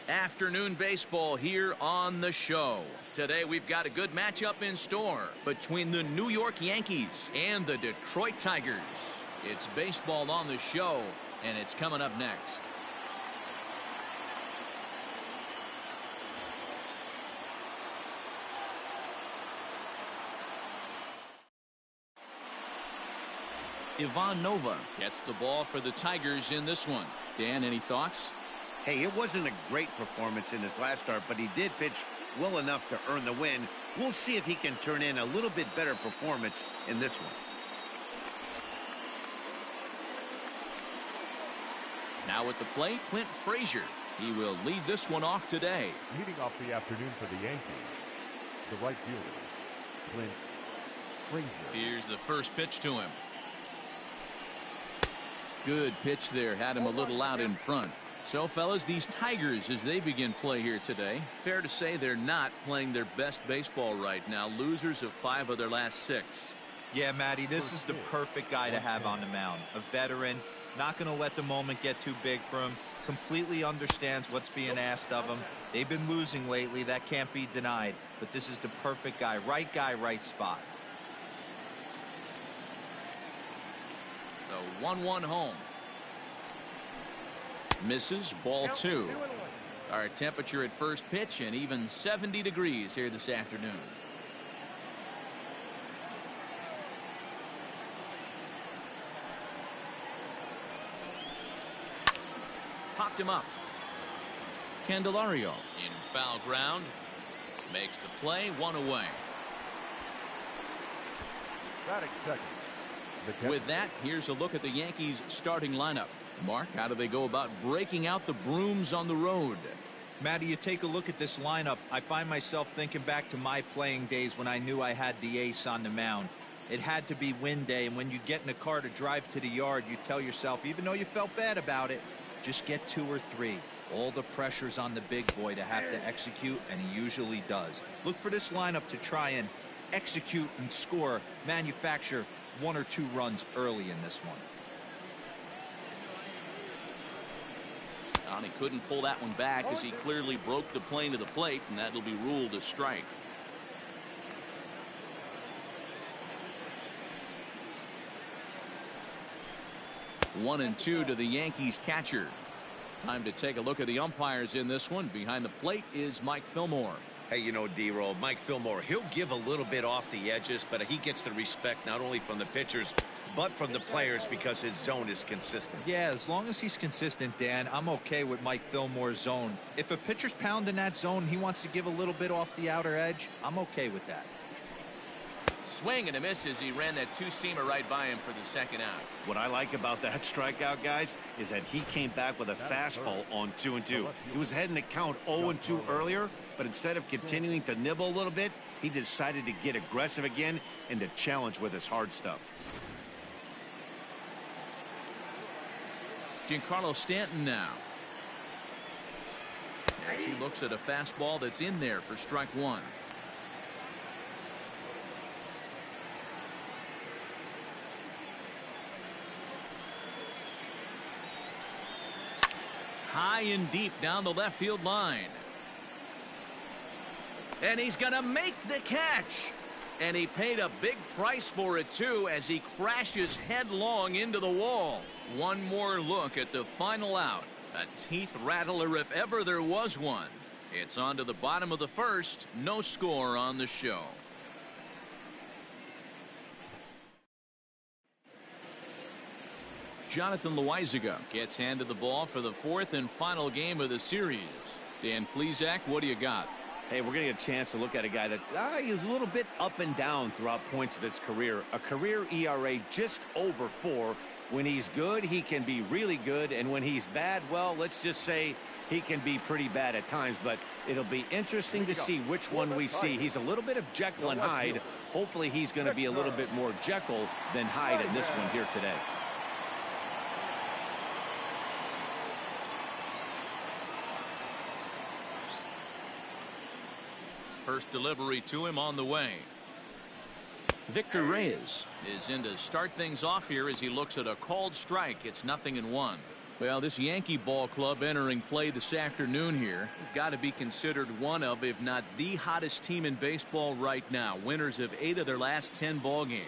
Afternoon baseball here on the show. Today we've got a good matchup in store between the New York Yankees and the Detroit Tigers. It's baseball on the show, and it's coming up next. Ivan Nova gets the ball for the Tigers in this one. Dan, any thoughts? Hey, it wasn't a great performance in his last start, but he did pitch well enough to earn the win. We'll see if he can turn in a little bit better performance in this one. Now at the plate, Clint Frazier. He will lead this one off today. Leading off the afternoon for the Yankees, the right fielder, Clint Frazier. Here's the first pitch to him. Good pitch there, had him a little out in front. So, fellas, these Tigers, as they begin play here today, fair to say they're not playing their best baseball right now. Losers of 5 of their last 6. Yeah, Matty, this is the perfect guy to have on the mound. A veteran, not going to let the moment get too big for him. Completely understands what's being asked of him. They've been losing lately. That can't be denied. But this is the perfect guy, right spot. The 1-1 home. Misses, ball 2. Our temperature at first pitch and even 70 degrees here this afternoon. Popped him up. Candelario in foul ground. Makes the play, 1 away. Batting second. With that, here's a look at the Yankees starting lineup. Mark, how do they go about breaking out the brooms on the road? Matty, you take a look at this lineup. I find myself thinking back to my playing days when I knew I had the ace on the mound. It had to be win day, and when you get in a car to drive to the yard, you tell yourself, even though you felt bad about it, just get 2 or 3. All the pressure's on the big boy to have to execute, and he usually does. Look for this lineup to try and execute and score, manufacture 1 or 2 runs early in this one. He couldn't pull that one back as he clearly broke the plane to the plate, and that'll be ruled a strike. One and 2 to the Yankees catcher. Time to take a look at the umpires in this one. Behind the plate is Mike Fillmore. Hey, you know, D-Roll, Mike Fillmore, he'll give a little bit off the edges, but he gets the respect not only from the pitchers, but from the players because his zone is consistent. Yeah, as long as he's consistent, Dan, I'm okay with Mike Fillmore's zone. If a pitcher's pounding that zone, he wants to give a little bit off the outer edge, I'm okay with that. Swing and a miss as he ran that 2-seamer right by him for the second out. What I like about that strikeout, guys, is that he came back with a fastball on 2-2. He was heading to count 0-2 earlier, but instead of continuing to nibble a little bit, he decided to get aggressive again and to challenge with his hard stuff. Giancarlo Stanton now. As he looks at a fastball that's in there for strike 1. High and deep down the left field line. And he's going to make the catch. And he paid a big price for it, too, as he crashes headlong into the wall. One more look at the final out. A teeth rattler if ever there was one. It's on to the bottom of the first. No score on the show. Jonathan Loaizaga gets handed the ball for the 4th and final game of the series. Dan Plesac, what do you got? Hey, we're going to get a chance to look at a guy that is a little bit up and down throughout points of his career. A career ERA just over 4. When he's good, he can be really good. And when he's bad, well, let's just say he can be pretty bad at times. But it'll be interesting to see which one we see. He's a little bit of Jekyll and Hyde. Hopefully he's going to be a little bit more Jekyll than Hyde in this one here today. First delivery to him on the way. Victor Reyes is in to start things off here as he looks at a called strike. It's 0-1. Well, this Yankee ball club entering play this afternoon here got to be considered one of, if not the hottest team in baseball right now. Winners of 8 of their last 10 ball games.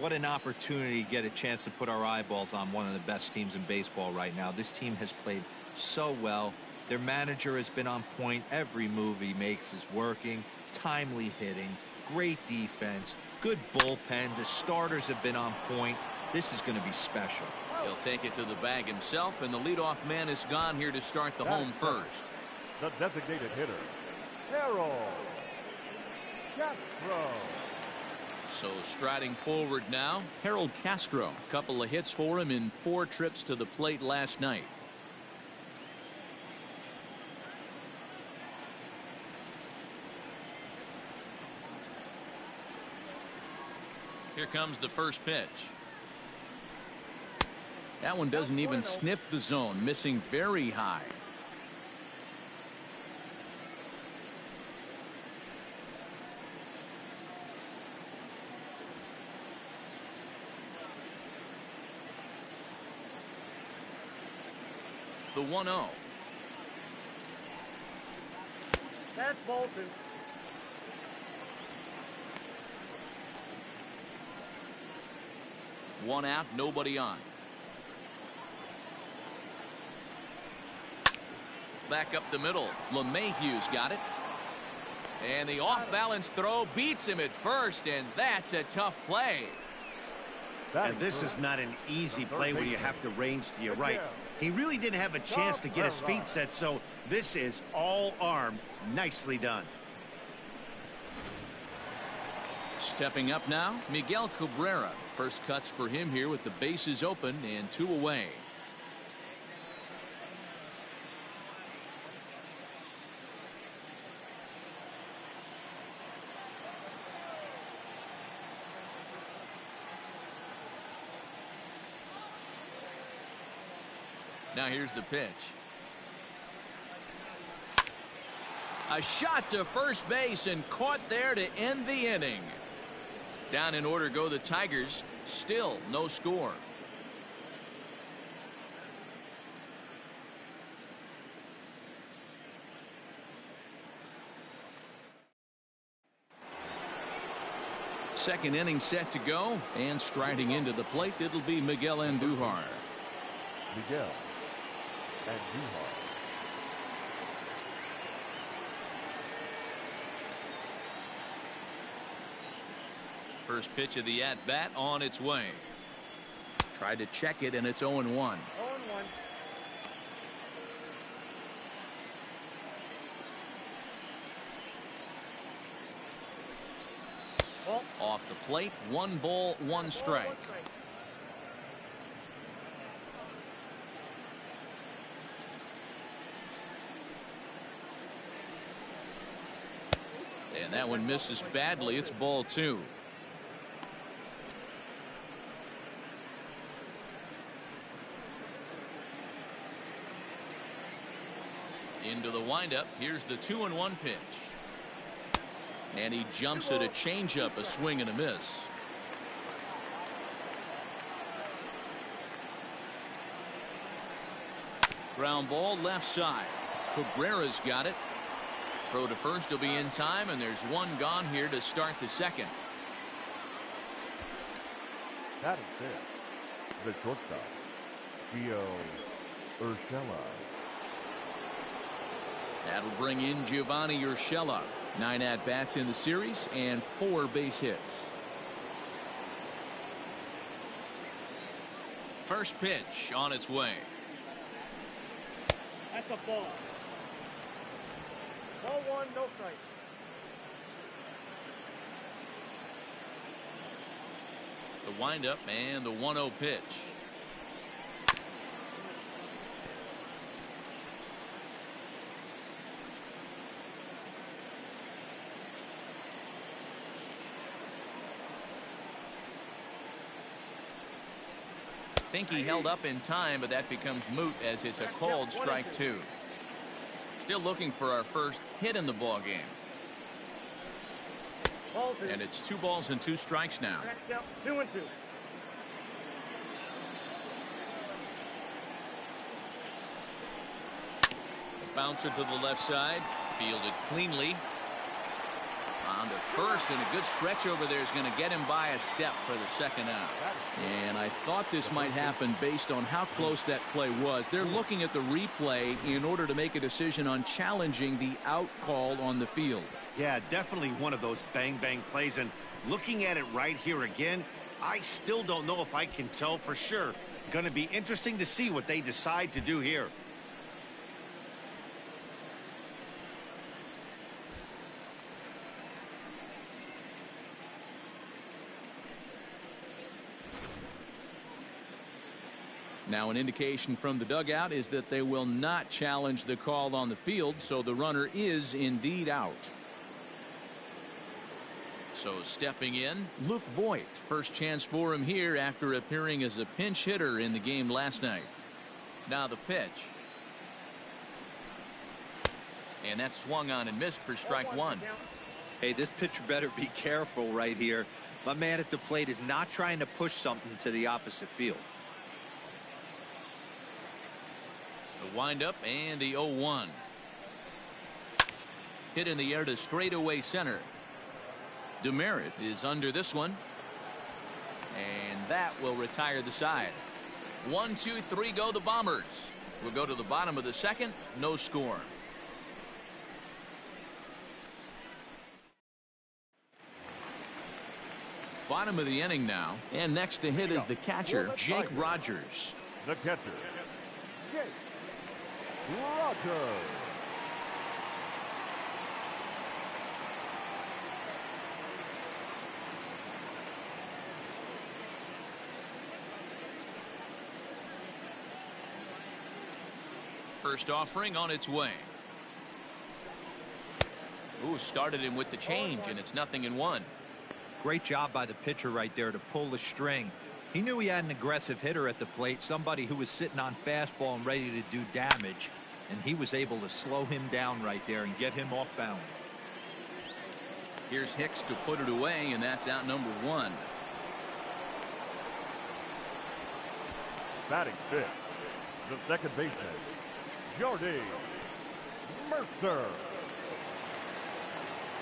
What an opportunity to get a chance to put our eyeballs on one of the best teams in baseball right now. This team has played so well. Their manager has been on point. Every move he makes is working. Timely hitting, great defense, good bullpen. The starters have been on point. This is going to be special. He'll take it to the bag himself, and the leadoff man is gone here to start the home first. The designated hitter, Harold Castro. So striding forward now, Harold Castro. A couple of hits for him in 4 trips to the plate last night. Here comes the first pitch. That one doesn't even sniff the zone, missing very high. The 1-0. That's Bolton. One out, nobody on. Back up the middle. LeMahieu's got it. And the off-balance throw beats him at first, and that's a tough play. And this is not an easy play when you have to range to your right. He really didn't have a chance to get his feet set, so this is all arm. Nicely done. Stepping up now, Miguel Cabrera. First cuts for him here with the bases open and 2 away. Now here's the pitch. A shot to first base and caught there to end the inning. Down in order go the Tigers. Still no score. Second inning set to go, and striding into the plate, it'll be Miguel Andujar. Miguel Andujar. First pitch of the at-bat on its way. Tried to check it, and it's 0-1. 0-1. Off the plate, 1 ball, 1 strike. And that one misses badly. It's ball 2. Into the windup. Here's the 2-1 pitch. And he jumps at a changeup, a swing and a miss. Ground ball left side. Cabrera's got it. Throw to first will be in time, and there's 1 gone here to start the second. That is it. The shortstop, Gio Urshela. That'll bring in Giovanni Urshela. 9 at-bats in the series and 4 base hits. First pitch on its way. That's a ball. Ball 1, no strike. The windup and the 1-0 pitch. I think he held up in time, but that becomes moot as it's a called strike 2. Still looking for our first hit in the ball game. And it's 2 balls and 2 strikes now. 2-2. Bouncer to the left side. Fielded cleanly. On to first, and a good stretch over there is going to get him by a step for the second out. And I thought this might happen based on how close that play was. They're looking at the replay in order to make a decision on challenging the out call on the field. Yeah, definitely one of those bang-bang plays. And looking at it right here again, I still don't know if I can tell for sure. Going to be interesting to see what they decide to do here. Now an indication from the dugout is that they will not challenge the call on the field, so the runner is indeed out. So stepping in, Luke Voigt. First chance for him here after appearing as a pinch hitter in the game last night. Now the pitch. And that swung on and missed for strike one. Hey, this pitcher better be careful right here. My man at the plate is not trying to push something to the opposite field. The windup and the 0-1. Hit in the air to straightaway center. Demerit is under this one. And that will retire the side. 1, 2, 3 go the Bombers. We'll go to the bottom of the second. No score. Bottom of the inning now. And next to hit is the catcher, Jake Rogers. The catcher, Jake Rogers. First offering on its way. Ooh, started him with the change, and it's 0-1. Great job by the pitcher right there to pull the string. He knew he had an aggressive hitter at the plate, somebody who was sitting on fastball and ready to do damage, and he was able to slow him down right there and get him off balance. Here's Hicks to put it away, and that's out number 1. Batting fifth, the second baseman, Jordy Mercer.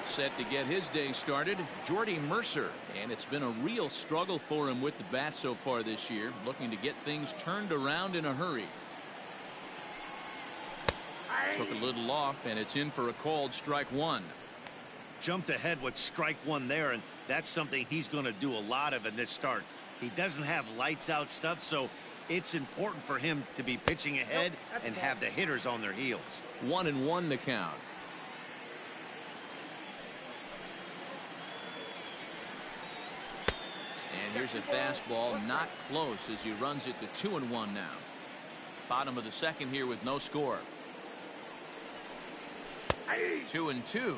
Set to get his day started, Jordy Mercer, and it's been a real struggle for him with the bat so far this year, looking to get things turned around in a hurry. Took a little off, and it's in for a called strike one. Jumped ahead with strike one there, and that's something he's going to do a lot of in this start. He doesn't have lights out stuff, so it's important for him to be pitching ahead and have the hitters on their heels. 1-1 the count. And here's a fastball, not close, as he runs it to 2-1 now. Bottom of the second here with no score. 2-2.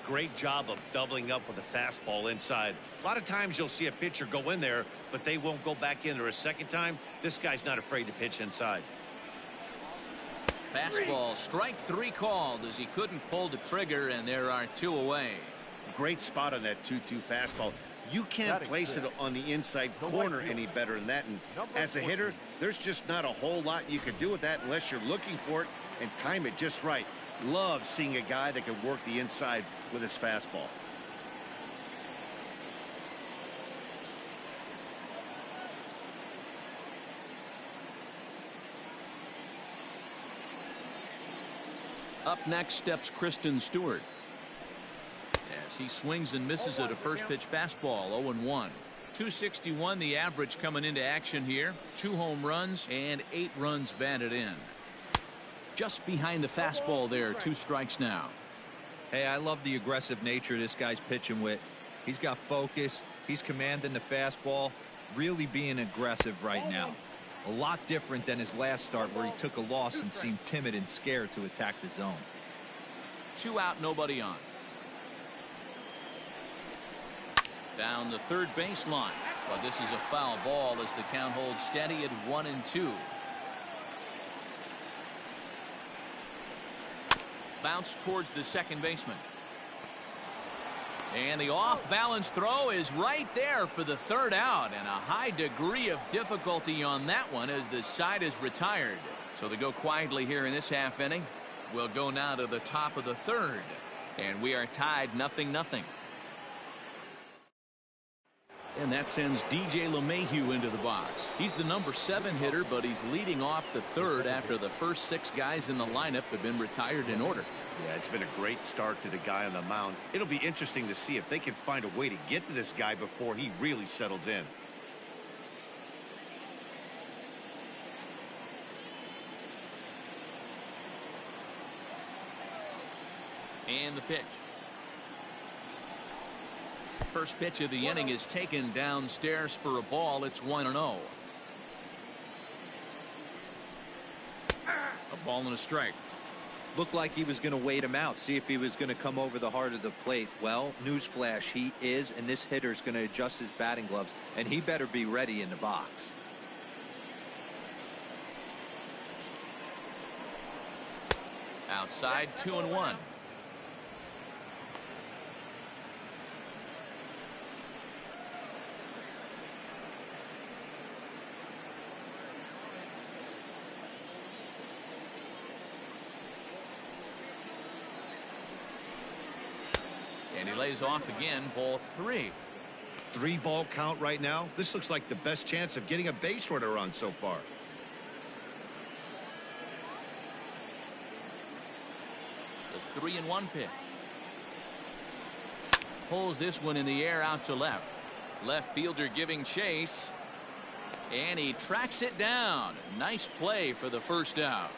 Great job of doubling up with a fastball inside. A lot of times you'll see a pitcher go in there, but they won't go back in there a second time. This guy's not afraid to pitch inside. Fastball, strike 3 called as he couldn't pull the trigger, and there are 2 away. Great spot on that 2-2 fastball. You can't place it on the inside corner any better than that. And as a hitter, there's just not a whole lot you can do with that unless you're looking for it and time it just right. Love seeing a guy that can work the inside with his fastball. Up next steps Kristen Stewart. As he swings and misses at a first pitch fastball. 0-1. 261 the average coming into action here. 2 home runs and 8 runs batted in. Just behind the fastball there. 2 strikes now. Hey, I love the aggressive nature this guy's pitching with. He's got focus. He's commanding the fastball. Really being aggressive right now. A lot different than his last start where he took a loss and seemed timid and scared to attack the zone. 2 out, nobody on. Down the third baseline. Well, this is a foul ball as the count holds steady at 1-2. Bounce towards the second baseman. And the off-balance throw is right there for the 3rd out, and a high degree of difficulty on that one as the side is retired. So they go quietly here in this half inning. We'll go now to the top of the third, and we are tied 0-0. And that sends DJ LeMahieu into the box. He's the number 7 hitter, but he's leading off the third after the first 6 guys in the lineup have been retired in order. Yeah, it's been a great start to the guy on the mound. It'll be interesting to see if they can find a way to get to this guy before he really settles in. And the pitch. First pitch of the inning is taken downstairs for a ball. It's 1-0. A ball and a strike. Looked like he was going to wait him out, see if he was going to come over the heart of the plate. Well, newsflash, he is, and this hitter's going to adjust his batting gloves, and he better be ready in the box. Outside, 2-1. And he lays off again, ball 3. 3-ball count right now. This looks like the best chance of getting a base runner on so far. The 3-1 pitch. Pulls this one in the air out to left. Left fielder giving chase. And he tracks it down. Nice play for the first out.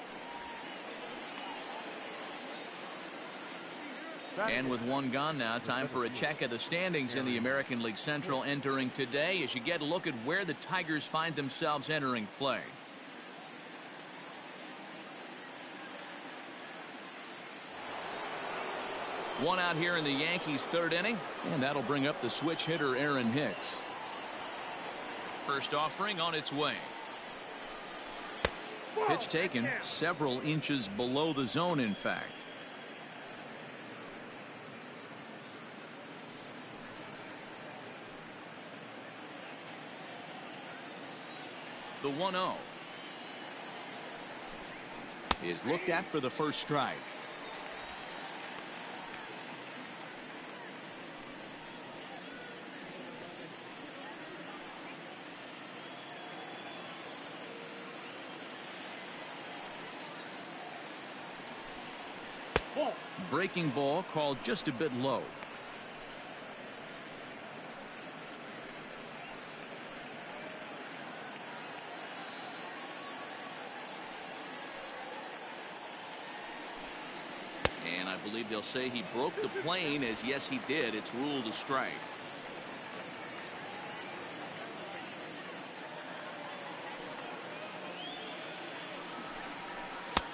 And with one gone now, time for a check of the standings in the American League Central entering today as you get a look at where the Tigers find themselves entering play. One out here in the Yankees' third inning, and that'll bring up the switch hitter Aaron Hicks. First offering on its way. Pitch taken several inches below the zone, in fact. The 1-0 is looked at for the first strike. Breaking ball called just a bit low. And I believe they'll say he broke the plane, as yes he did. It's ruled a strike.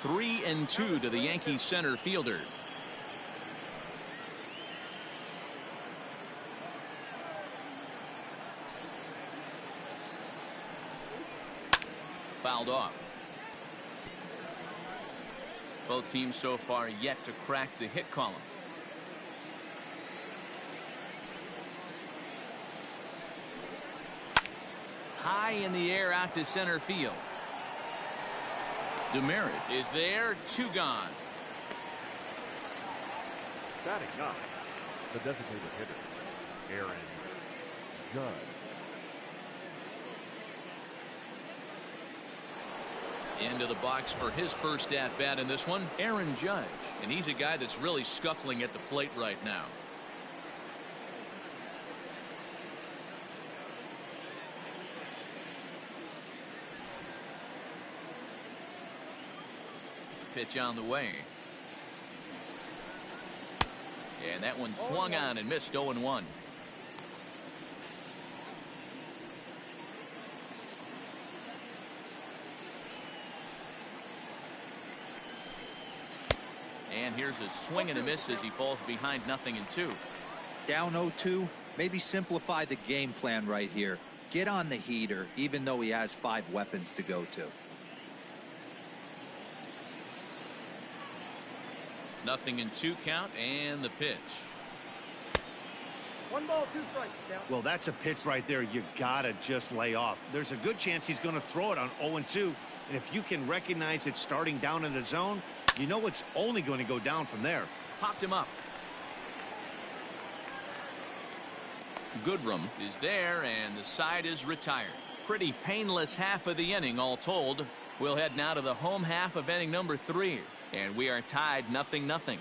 Three and 2 to the Yankees center fielder. Fouled off. Both teams so far yet to crack the hit column. High in the air out to center field. Demerit is there, 2 gone. Batting up, the designated hitter, Aaron Judge. Into the box for his first at bat in this one, Aaron Judge, and he's a guy that's really scuffling at the plate right now. Pitch on the way. And that one swung on and missed. 0-1. And here's a swing and a miss as he falls behind 0-2. Down 0-2. Maybe simplify the game plan right here. Get on the heater, even though he has 5 weapons to go to. 0-2 count, and the pitch. 1 ball, 2 strikes. Well, that's a pitch right there you gotta just lay off. There's a good chance he's going to throw it on 0-2, and if you can recognize it starting down in the zone, You know it's only going to go down from there. Popped him up. Goodrum is there, and the side is retired. Pretty painless half of the inning, all told. We'll head now to the home half of inning number 3, and we are tied 0-0.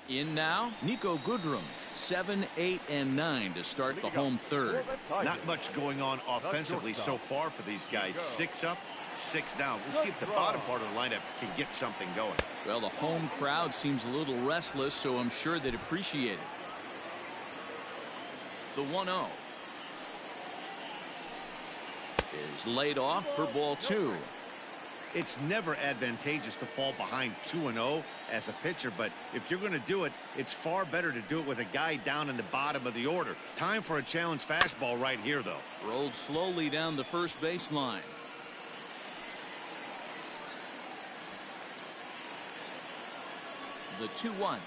In now, Nico Goodrum, 7, 8, and 9 to start the home third. Not much going on offensively so far for these guys. 6 up, 6 down. We'll see if the bottom part of the lineup can get something going. Well, the home crowd seems a little restless, so I'm sure they'd appreciate it. The 1-0 is laid off for ball 2. It's never advantageous to fall behind 2-0 as a pitcher, but if you're going to do it, it's far better to do it with a guy down in the bottom of the order. Time for a challenge fastball right here, though. Rolled slowly down the first baseline. The 2-1.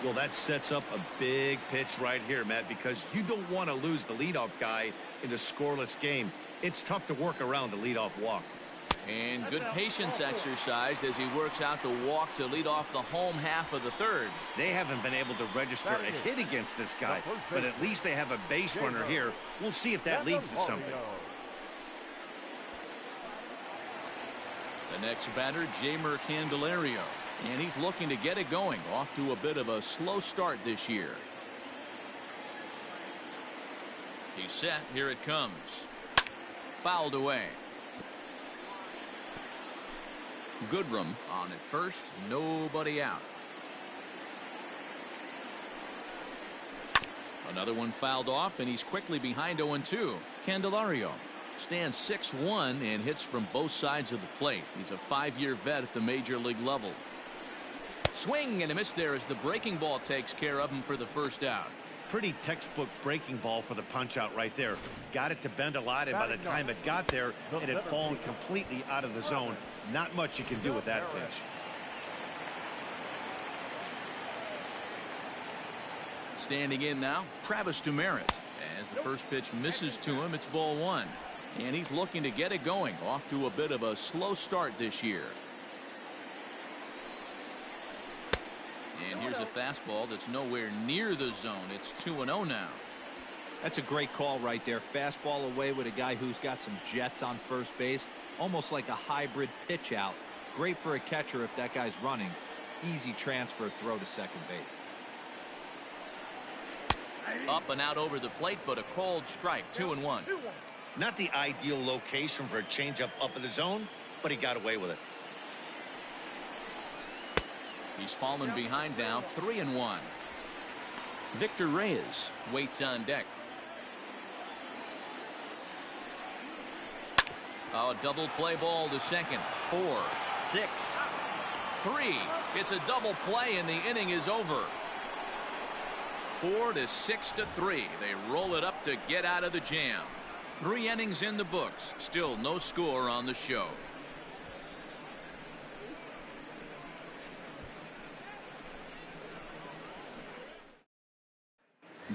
Well, that sets up a big pitch right here, Matt, because you don't want to lose the leadoff guy in a scoreless game. It's tough to work around the leadoff walk. And good patience exercised as he works out the walk to lead off the home half of the third. They haven't been able to register a hit against this guy, but at least they have a base runner here. We'll see if that leads to something. The next batter, Jeimer Candelario. And he's looking to get it going. Off to a bit of a slow start this year. He's set. Here it comes. Fouled away. Goodrum on at first. Nobody out. Another one fouled off, and he's quickly behind 0-2. Candelario stands 6'1" and hits from both sides of the plate. He's a 5-year vet at the major league level. Swing and a miss there as the breaking ball takes care of him for the first out. Pretty textbook breaking ball for the punch out right there. Got it to bend a lot, and by the time it got there, it had fallen completely out of the zone. Not much you can do with that pitch. Standing in now, Travis Demerit. As the first pitch misses to him, it's ball 1. And he's looking to get it going. Off to a bit of a slow start this year. And here's a fastball that's nowhere near the zone. It's 2-0 now. That's a great call right there. Fastball away with a guy who's got some jets on first base. Almost like a hybrid pitch out. Great for a catcher if that guy's running. Easy transfer throw to second base. Up and out over the plate, but a called strike. 2-1. Not the ideal location for a changeup up in the zone, but he got away with it. He's fallen behind now, 3-1. Victor Reyes waits on deck. Oh, double play ball to second. 4, 6, 3. It's a double play and the inning is over. 4 to 6 to 3. They roll it up to get out of the jam. 3 innings in the books. Still no score on the show.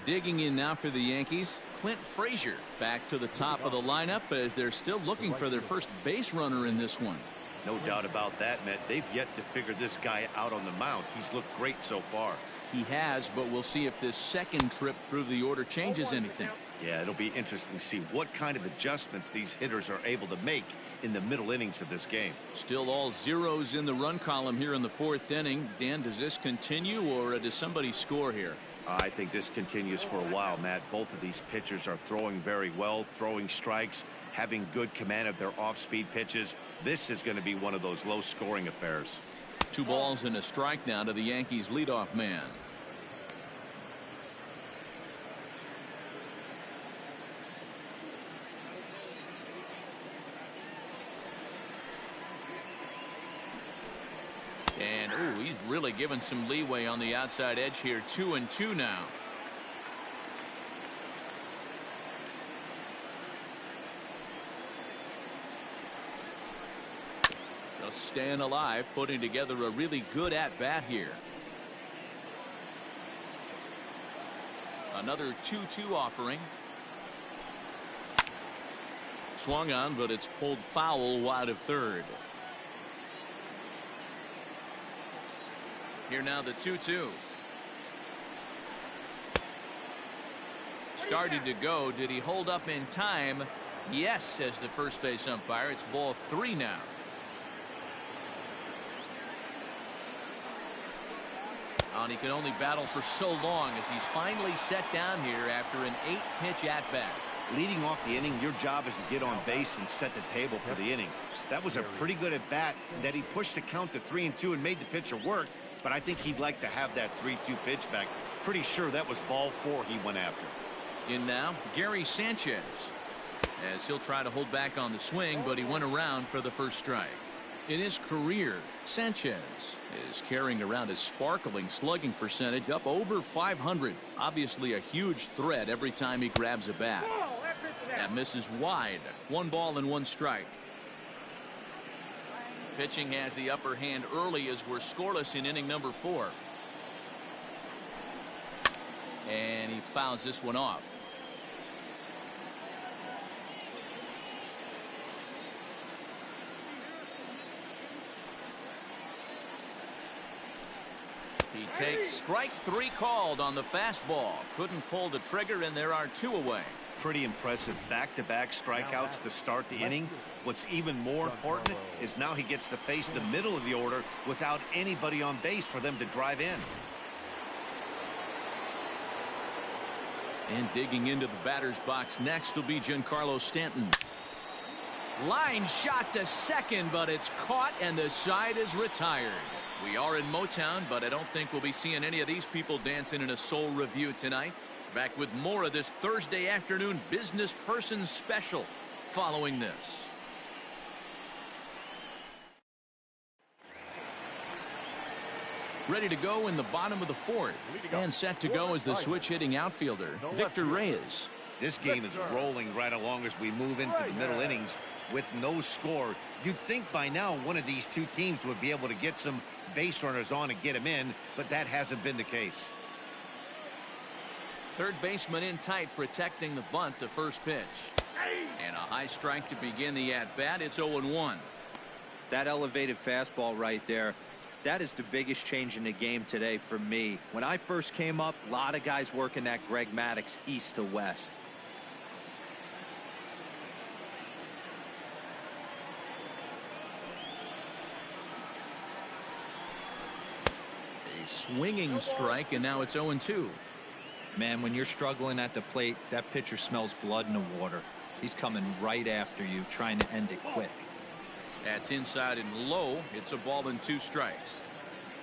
Digging in now for the Yankees, Clint Frazier back to the top of the lineup as they're still looking for their first base runner in this one. No doubt about that, Matt. They've yet to figure this guy out on the mound. He's looked great so far. He has, but we'll see if this second trip through the order changes anything. Yeah, it'll be interesting to see what kind of adjustments these hitters are able to make in the middle innings of this game. Still all zeros in the run column here in the 4th inning. Dan, does this continue or does somebody score here? I think this continues for a while, Matt. Both of these pitchers are throwing very well, throwing strikes, having good command of their off-speed pitches. This is going to be one of those low-scoring affairs. 2 balls and a strike now to the Yankees leadoff man. And, ooh, he's really given some leeway on the outside edge here. 2-2 now. Just staying alive, putting together a really good at-bat here. Another 2-2 offering. Swung on, but it's pulled foul wide of third. Here now the 2-2. Started to go. Did he hold up in time? Yes, says the first base umpire. It's ball 3 now. And he can only battle for so long as he's finally set down here after an 8-pitch at-bat. Leading off the inning, your job is to get on base and set the table for the inning. That was a pretty good at-bat that he pushed the count to 3-2 and made the pitcher work, but I think he'd like to have that 3-2 pitch back. Pretty sure that was ball 4 he went after. In now, Gary Sanchez, as he'll try to hold back on the swing, but he went around for the first strike. In his career, Sanchez is carrying around a sparkling slugging percentage up over 500. Obviously a huge threat every time he grabs a bat. That misses wide. 1 ball and 1 strike. Pitching has the upper hand early as we're scoreless in inning number 4. And he fouls this one off. He takes strike 3 called on the fastball. Couldn't pull the trigger, and there are 2 away. Pretty impressive back-to-back strikeouts to start the inning. What's even more important is now he gets to face the middle of the order without anybody on base for them to drive in. And digging into the batter's box next will be Giancarlo Stanton. Line shot to second, but it's caught and the side is retired. We are in Motown, but I don't think we'll be seeing any of these people dancing in a soul review tonight. Back with more of this Thursday afternoon business person special following this. Ready to go in the bottom of the 4th. And set to go is the switch hitting outfielder, Victor Reyes. This game is rolling right along as we move into the middle innings with no score. You'd think by now one of these 2 teams would be able to get some base runners on and get them in, but that hasn't been the case. Third baseman in tight, protecting the bunt, the first pitch. And a high strike to begin the at-bat. It's 0-1. That elevated fastball right there, that is the biggest change in the game today for me. When I first came up, a lot of guys working that Greg Maddux east to west. A swinging strike, and now it's 0-2. Man, when you're struggling at the plate, that pitcher smells blood in the water. He's coming right after you, trying to end it quick. That's inside and low. It's a ball and 2 strikes.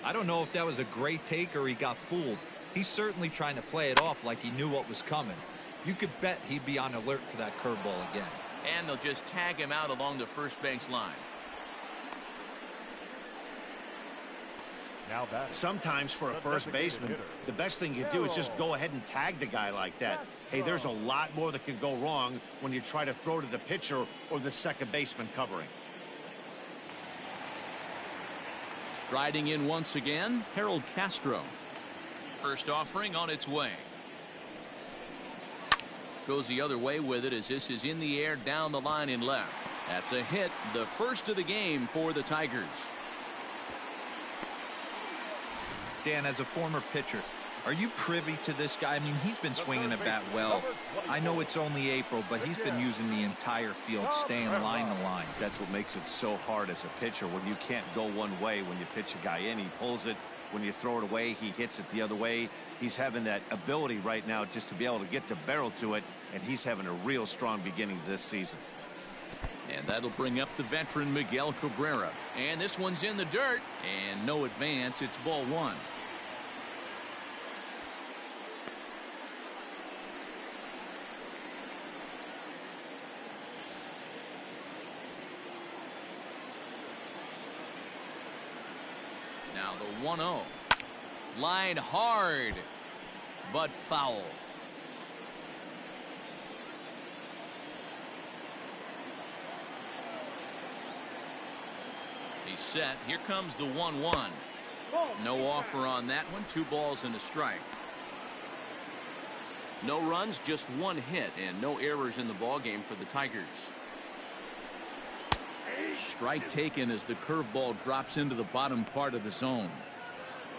I don't know if that was a great take or he got fooled. He's certainly trying to play it off like he knew what was coming. You could bet he'd be on alert for that curveball again. And they'll just tag him out along the first base line. Sometimes for a first baseman, the best thing you do is just go ahead and tag the guy like that. Hey, there's a lot more that could go wrong when you try to throw to the pitcher or the second baseman covering. Riding in once again, Harold Castro. First offering on its way. Goes the other way with it as this is in the air down the line in left. That's a hit, the first of the game for the Tigers. Dan, as a former pitcher, are you privy to this guy? I mean, he's been swinging the bat well. I know it's only April, but he's been using the entire field, staying line to line. That's what makes it so hard as a pitcher when you can't go one way. When you pitch a guy in, he pulls it. When you throw it away, he hits it the other way. He's having that ability right now just to be able to get the barrel to it, and he's having a real strong beginning this season. And that'll bring up the veteran Miguel Cabrera. And this one's in the dirt, and no advance. It's ball 1. Now the 1-0. Line hard, but foul. He's set. Here comes the 1-1. No offer on that one. 2 balls and a strike. No runs, just 1 hit, and no errors in the ballgame for the Tigers. Strike taken as the curveball drops into the bottom part of the zone.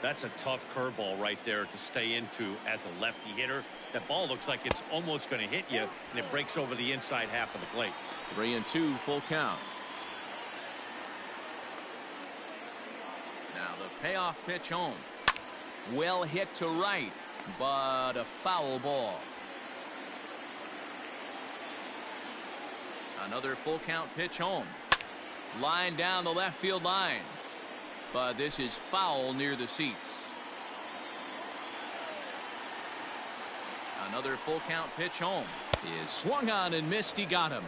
That's a tough curveball right there to stay into as a lefty hitter. That ball looks like it's almost going to hit you, and it breaks over the inside half of the plate. 3-2, full count. Now the payoff pitch home. Well hit to right, but a foul ball. Another full count pitch home. Line down the left field line, but this is foul near the seats. Another full count pitch home is swung on and missed. He got him.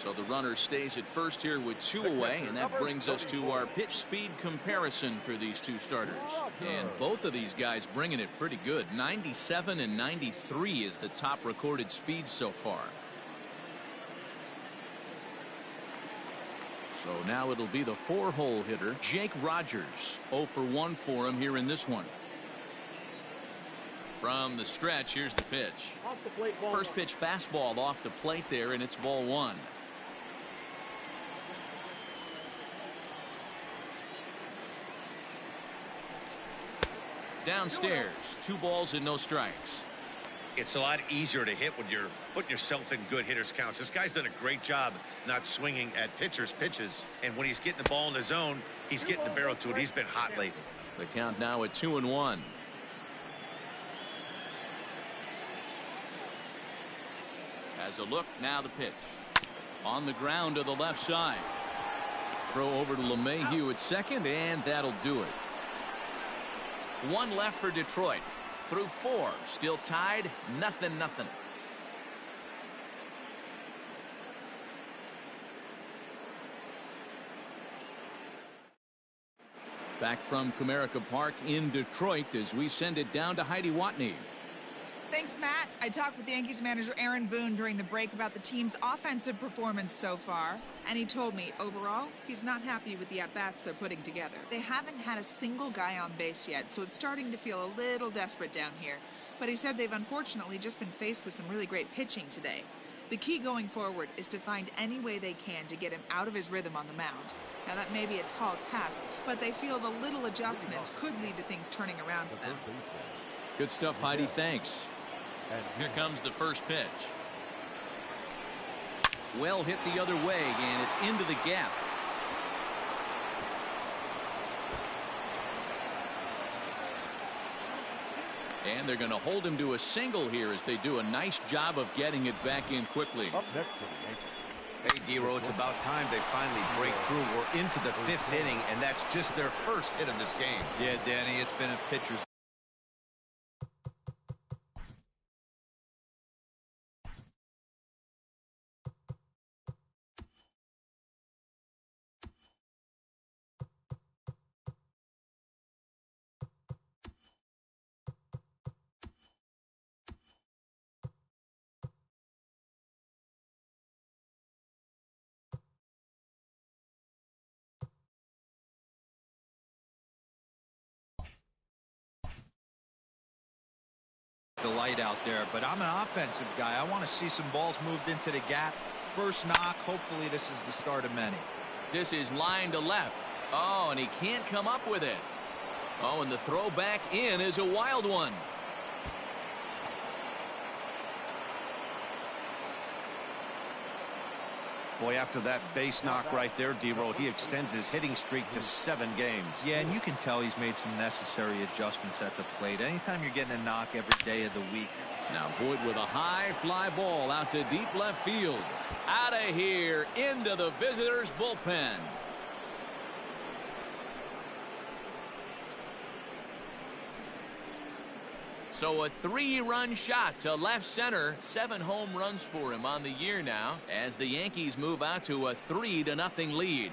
So the runner stays at first here with 2 away, and that brings us to our pitch speed comparison for these 2 starters. And both of these guys bringing it pretty good. 97 and 93 is the top recorded speed so far. So now it'll be the 4-hole hitter, Jake Rogers. 0 for 1 for him here in this one. From the stretch, here's the pitch. First pitch fastball off the plate there, and it's ball 1. Downstairs, 2 balls and no strikes. It's a lot easier to hit when you're putting yourself in good hitters counts. This guy's done a great job not swinging at pitchers' pitches, and when he's getting the ball in the zone, he's getting the barrel to it. He's been hot lately. The count now at 2-1. Has a look, now the pitch. On the ground to the left side. Throw over to LeMahieu at second, and that'll do it. 1 left for Detroit. Through 4, still tied, 0-0. Back from Comerica Park in Detroit as we send it down to Heidi Watney. Thanks, Matt. I talked with Yankees manager Aaron Boone during the break about the team's offensive performance so far, and he told me, overall, he's not happy with the at-bats they're putting together. They haven't had a single guy on base yet, so it's starting to feel a little desperate down here. But he said they've unfortunately just been faced with some really great pitching today. The key going forward is to find any way they can to get him out of his rhythm on the mound. Now, that may be a tall task, but they feel the little adjustments could lead to things turning around for them. Good stuff, Heidi. Thanks. Here comes the first pitch. Well hit the other way, and it's into the gap. And they're going to hold him to a single here as they do a nice job of getting it back in quickly. Up next for the Yankees. Hey, D-Ro, it's about time they finally break through. We're into the 5th inning, and that's just their first hit of this game. Yeah, Danny, it's been a pitcher's delight out there, but I'm an offensive guy. I want to see some balls moved into the gap. First knock. Hopefully this is the start of many. This is line to left. Oh, and he can't come up with it. Oh, and the throw back in is a wild one. Boy, after that base knock right there, D-Ro, he extends his hitting streak to 7 games. Yeah, and you can tell he's made some necessary adjustments at the plate. Anytime you're getting a knock every day of the week. Now Voit with a high fly ball out to deep left field. Out of here into the visitors' bullpen. So a 3-run shot to left center. 7 home runs for him on the year now as the Yankees move out to a 3-0 lead.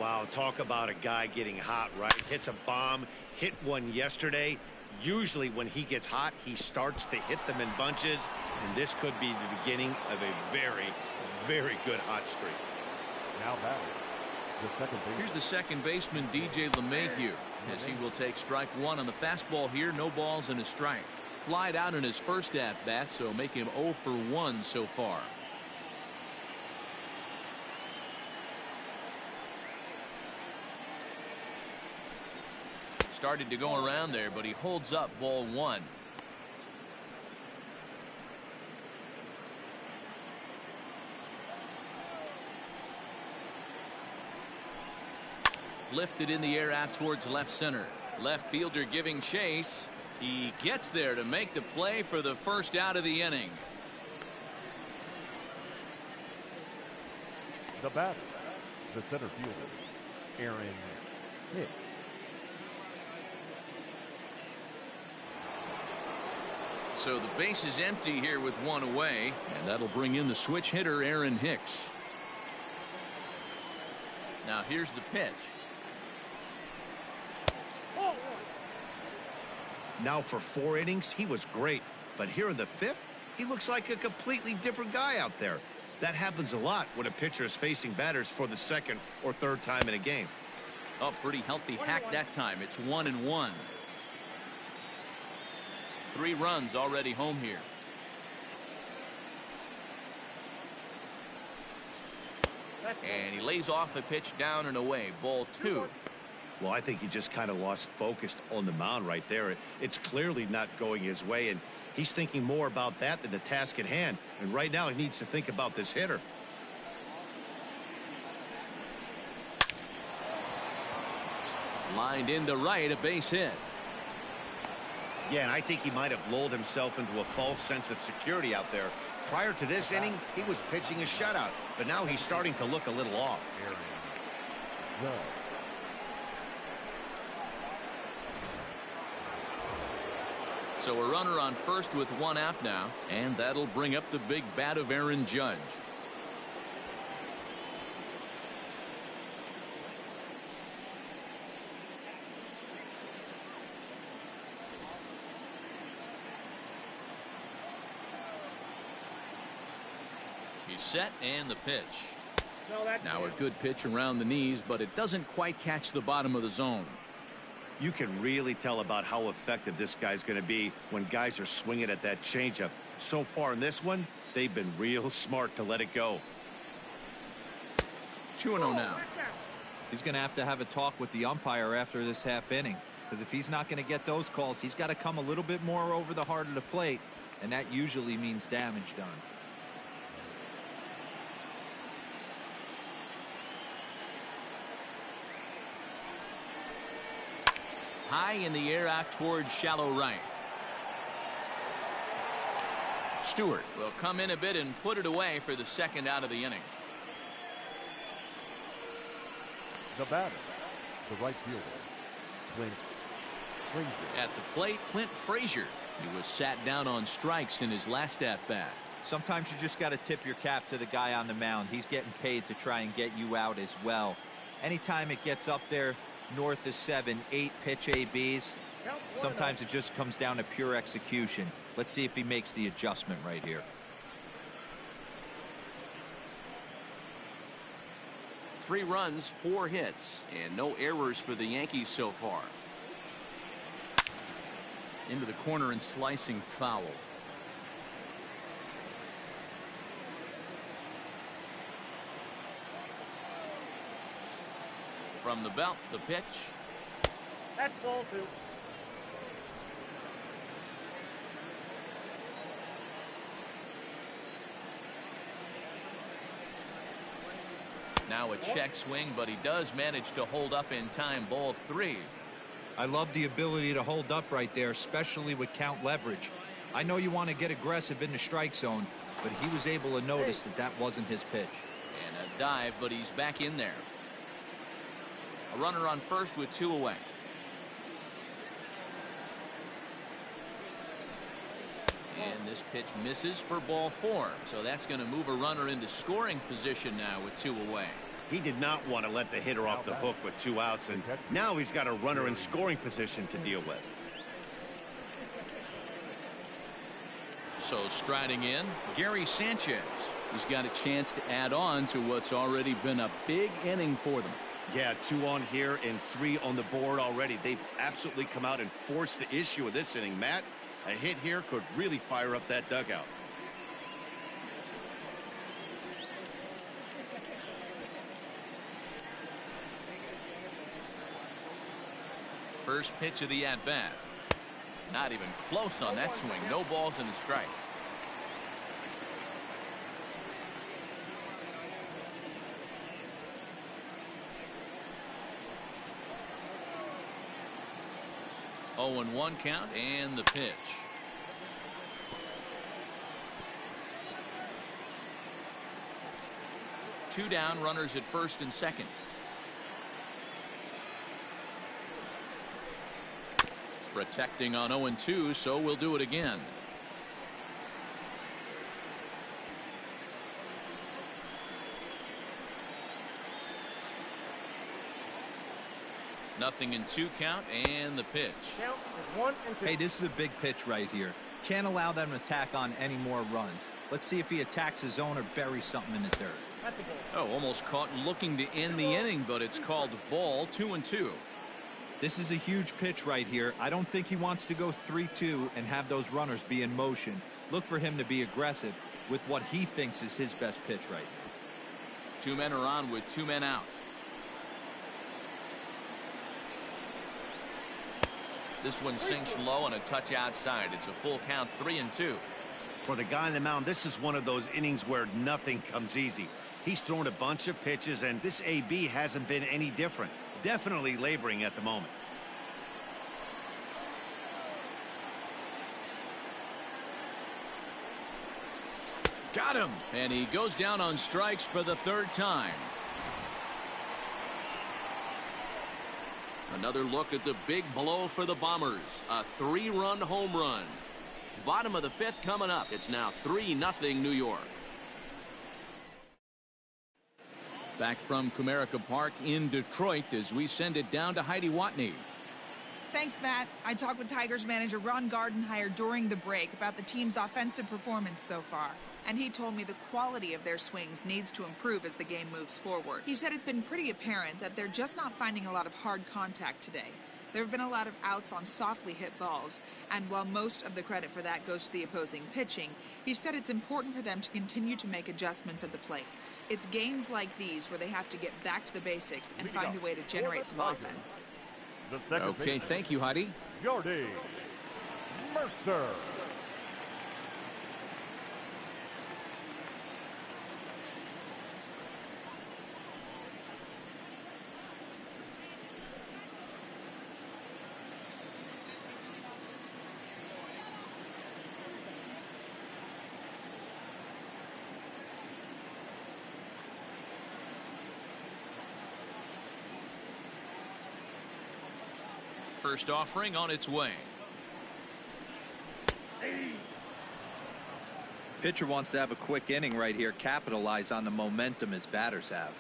Wow, talk about a guy getting hot, right? Hits a bomb, hit one yesterday. Usually when he gets hot, he starts to hit them in bunches, and this could be the beginning of a very, very good hot streak. Now batting, the second baseman. Here's the second baseman, DJ LeMahieu, as he will take strike one on the fastball here. No balls and a strike. Flied out in his first at-bat, so make him 0 for 1 so far. Started to go around there, but he holds up ball one. Lifted in the air out towards left center. Left fielder giving chase. He gets there to make the play for the first out of the inning. The batter, the center fielder, Aaron Hicks. So the base is empty here with one away, and that'll bring in the switch hitter, Aaron Hicks. Now here's the pitch. Now for 4 innings, he was great. But here in the 5th, he looks like a completely different guy out there. That happens a lot when a pitcher is facing batters for the 2nd or 3rd time in a game. Oh, pretty healthy hack that time. It's 1-1. 3 runs already home here. And he lays off a pitch down and away. Ball 2. Well, I think he just kind of lost focus on the mound right there. It's clearly not going his way, and he's thinking more about that than the task at hand. And right now he needs to think about this hitter. Lined into right, a base hit. Yeah, and I think he might have lulled himself into a false sense of security out there. Prior to this inning, he was pitching a shutout, but now he's starting to look a little off. Aaron Judge. So a runner on first with 1 out now, and that'll bring up the big bat of Aaron Judge. He's set, and the pitch. Now a good pitch around the knees, but it doesn't quite catch the bottom of the zone. You can really tell about how effective this guy's going to be when guys are swinging at that changeup. So far in this one, they've been real smart to let it go. 2-0 now. He's going to have a talk with the umpire after this half inning, because if he's not going to get those calls, he's got to come a little bit more over the heart of the plate, and that usually means damage done. High in the air out towards shallow right. Stewart will come in a bit and put it away for the 2nd out of the inning. The batter, the right fielder, Clint Frazier. At the plate, Clint Frazier. He was sat down on strikes in his last at-bat. Sometimes you just got to tip your cap to the guy on the mound. He's getting paid to try and get you out as well. Anytime it gets up there north of 7, 8 pitch ABs, sometimes it just comes down to pure execution. Let's see if he makes the adjustment right here. 3 runs, 4 hits, and no errors for the Yankees so far. Into the corner and slicing foul. From the belt, the pitch. That's ball 2. Now a check swing, but he does manage to hold up in time. Ball 3. I love the ability to hold up right there, especially with count leverage. I know you want to get aggressive in the strike zone, but he was able to notice that that wasn't his pitch. And a dive, but he's back in there. A runner on first with 2 away. And this pitch misses for ball 4. So that's going to move a runner into scoring position now with 2 away. He did not want to let the hitter off the hook with 2 outs, and now he's got a runner in scoring position to deal with. So striding in, Gary Sanchez. He's got a chance to add on to what's already been a big inning for them. Yeah, 2 on here and 3 on the board already. They've absolutely come out and forced the issue of this inning. Matt, a hit here could really fire up that dugout. First pitch of the at-bat. Not even close on that swing. No balls and a strike. Oh, and 1 count and the pitch. Two down, runners at first and second. Protecting on 0-2, so we'll do it again. Nothing in 2 count and the pitch. Hey, this is a big pitch right here. Can't allow them to tack on any more runs. Let's see if he attacks his zone or buries something in the dirt. Oh, almost caught looking to end the inning, but it's called ball. 2-2. This is a huge pitch right here. I don't think he wants to go 3-2 and have those runners be in motion. Look for him to be aggressive with what he thinks is his best pitch right now. 2 men are on with 2 men out. This one sinks low and a touch outside. It's a full count, 3-2. For the guy on the mound, this is one of those innings where nothing comes easy. He's thrown a bunch of pitches, and this AB hasn't been any different. Definitely laboring at the moment. Got him, and he goes down on strikes for the 3rd time. Another look at the big blow for the Bombers. A 3-run home run. Bottom of the 5th coming up. It's now 3-0 New York. Back from Comerica Park in Detroit as we send it down to Heidi Watney. Thanks, Matt. I talked with Tigers manager Ron Gardenhire during the break about the team's offensive performance so far. And he told me the quality of their swings needs to improve as the game moves forward. He said it's been pretty apparent that they're just not finding a lot of hard contact today. There have been a lot of outs on softly hit balls, and while most of the credit for that goes to the opposing pitching, he said it's important for them to continue to make adjustments at the plate. It's games like these where they have to get back to the basics and find a way to generate some offense. Okay, thank you, Heidi. Jordy Mercer. First offering on its way. Pitcher wants to have a quick inning right here, capitalize on the momentum his batters have.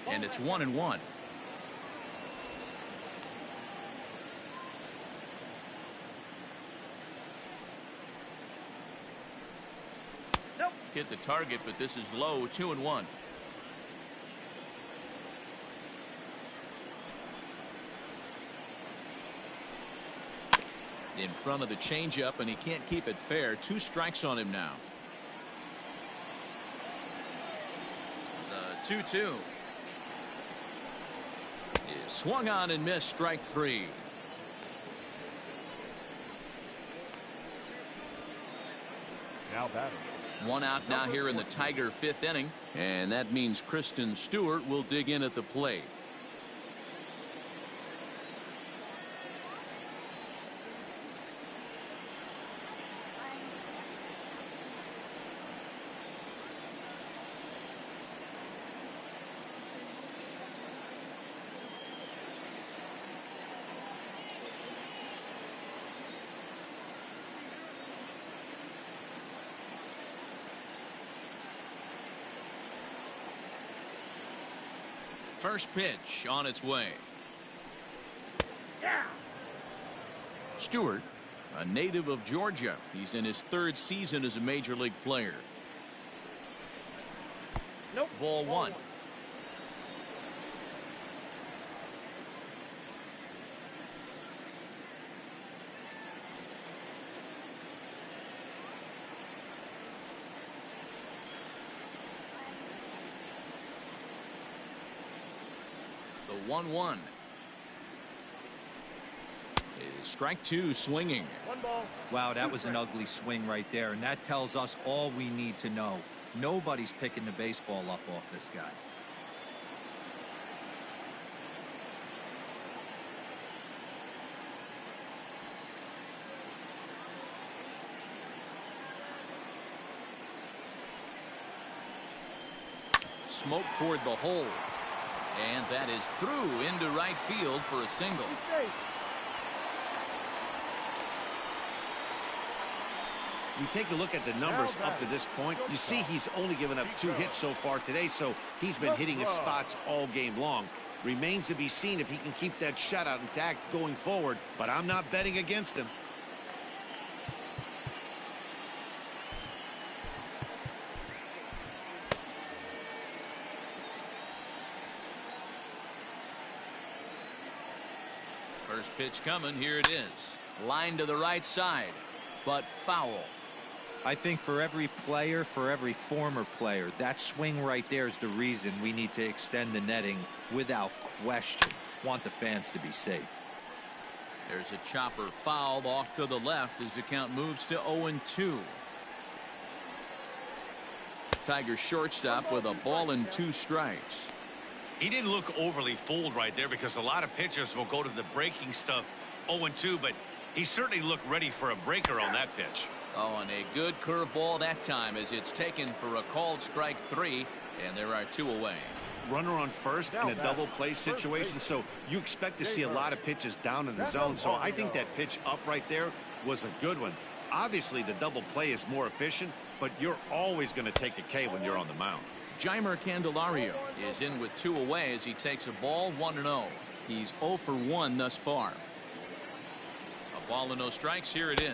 And it's 1-1. Nope. Hit the target, but this is low. 2-1. In front of the changeup, and he can't keep it fair. 2 strikes on him now. The 2-2. Is swung on and missed. Strike 3. Now batting. 1 out now here in the Tiger 5th inning, and that means Kristen Stewart will dig in at the plate. First pitch on its way. Stewart, a native of Georgia. He's in his 3rd season as a major league player. Nope. Ball 1. The 1-1. Strike 2 swinging. 1 ball. Wow, that was an ugly swing right there, and that tells us all we need to know. Nobody's picking the baseball up off this guy. Smoke toward the hole. And that is through into right field for a single. You take a look at the numbers up to this point. You see he's only given up 2 hits so far today, so he's been hitting his spots all game long. Remains to be seen if he can keep that shutout intact going forward, but I'm not betting against him. First pitch coming. Here it is. Line to the right side, but foul. I think for every player, for every former player, that swing right there is the reason we need to extend the netting without question. Want the fans to be safe. There's a chopper fouled off to the left as the count moves to 0-2. Tigers shortstop with a ball and 2 strikes. He didn't look overly fooled right there because a lot of pitchers will go to the breaking stuff 0-2, but he certainly looked ready for a breaker on that pitch. Oh, and a good curveball that time as it's taken for a called strike 3, and there are 2 away. Runner on first in a double play situation, so you expect to see a lot of pitches down in the zone. So I think that pitch up right there was a good one. Obviously, the double play is more efficient, but you're always going to take a K when you're on the mound. Jeimer Candelario is in with 2 away as he takes a ball 1-0. He's 0 for 1 thus far. A ball and no strikes. Here it is.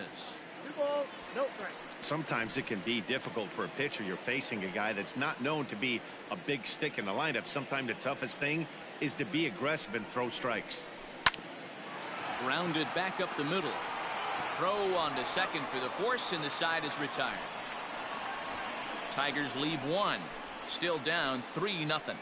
2 balls, no strikes. Sometimes it can be difficult for a pitcher. You're facing a guy that's not known to be a big stick in the lineup. Sometimes the toughest thing is to be aggressive and throw strikes. Grounded back up the middle. Throw on to second for the force, and the side is retired. Tigers leave 1. Still down 3-0.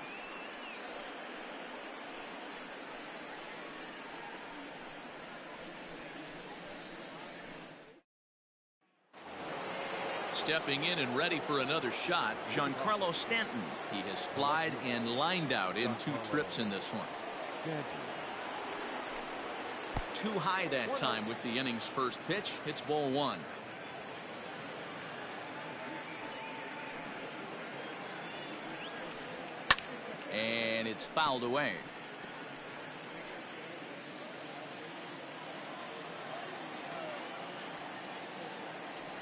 Stepping in and ready for another shot, Giancarlo Stanton. He has flied and lined out in 2 trips in this one. Too high that time with the inning's first pitch. It's ball 1. And it's fouled away.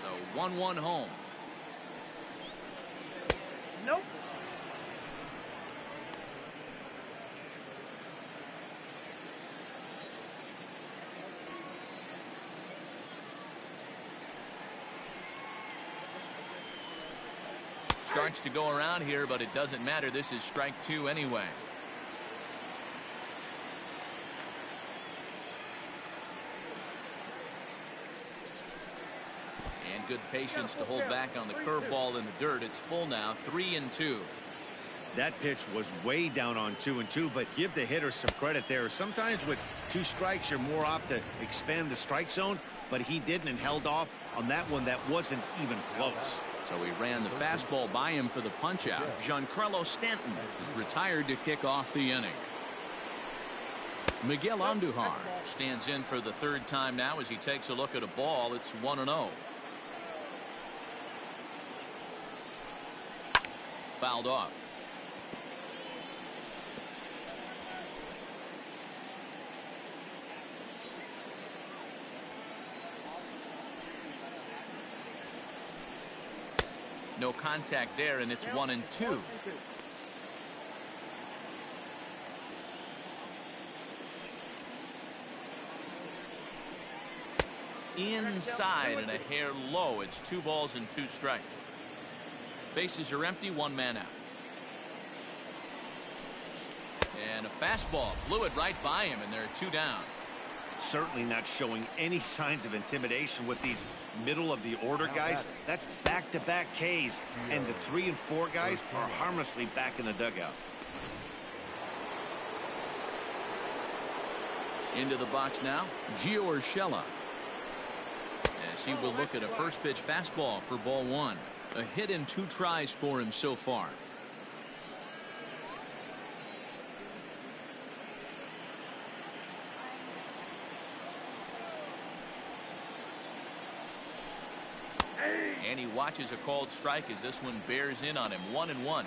The 1-1 home. Nope. Starts to go around here, but it doesn't matter. This is strike 2 anyway. And good patience to hold back on the curveball in the dirt. It's full now, 3-2. That pitch was way down on 2-2, but give the hitter some credit there. Sometimes with 2 strikes, you're more apt to expand the strike zone, but he didn't and held off on that one that wasn't even close. So he ran the fastball by him for the punch-out. Giancarlo Stanton is retired to kick off the inning. Miguel Andujar stands in for the 3rd time now as he takes a look at a ball. It's 1-0. Fouled off. No contact there, and it's 1-2. inside and a hair low. It's 2 balls and 2 strikes. Bases are empty, 1 man out. And a fastball blew it right by him, and there are 2 down. Certainly not showing any signs of intimidation with these middle of the order guys. That's back-to-back Ks, and the 3 and 4 guys are harmlessly back in the dugout. Into the box now, Gio Urshela, as he will look at a first pitch fastball for ball 1. A hit in 2 tries for him so far. And he watches a called strike as this one bears in on him. 1-1.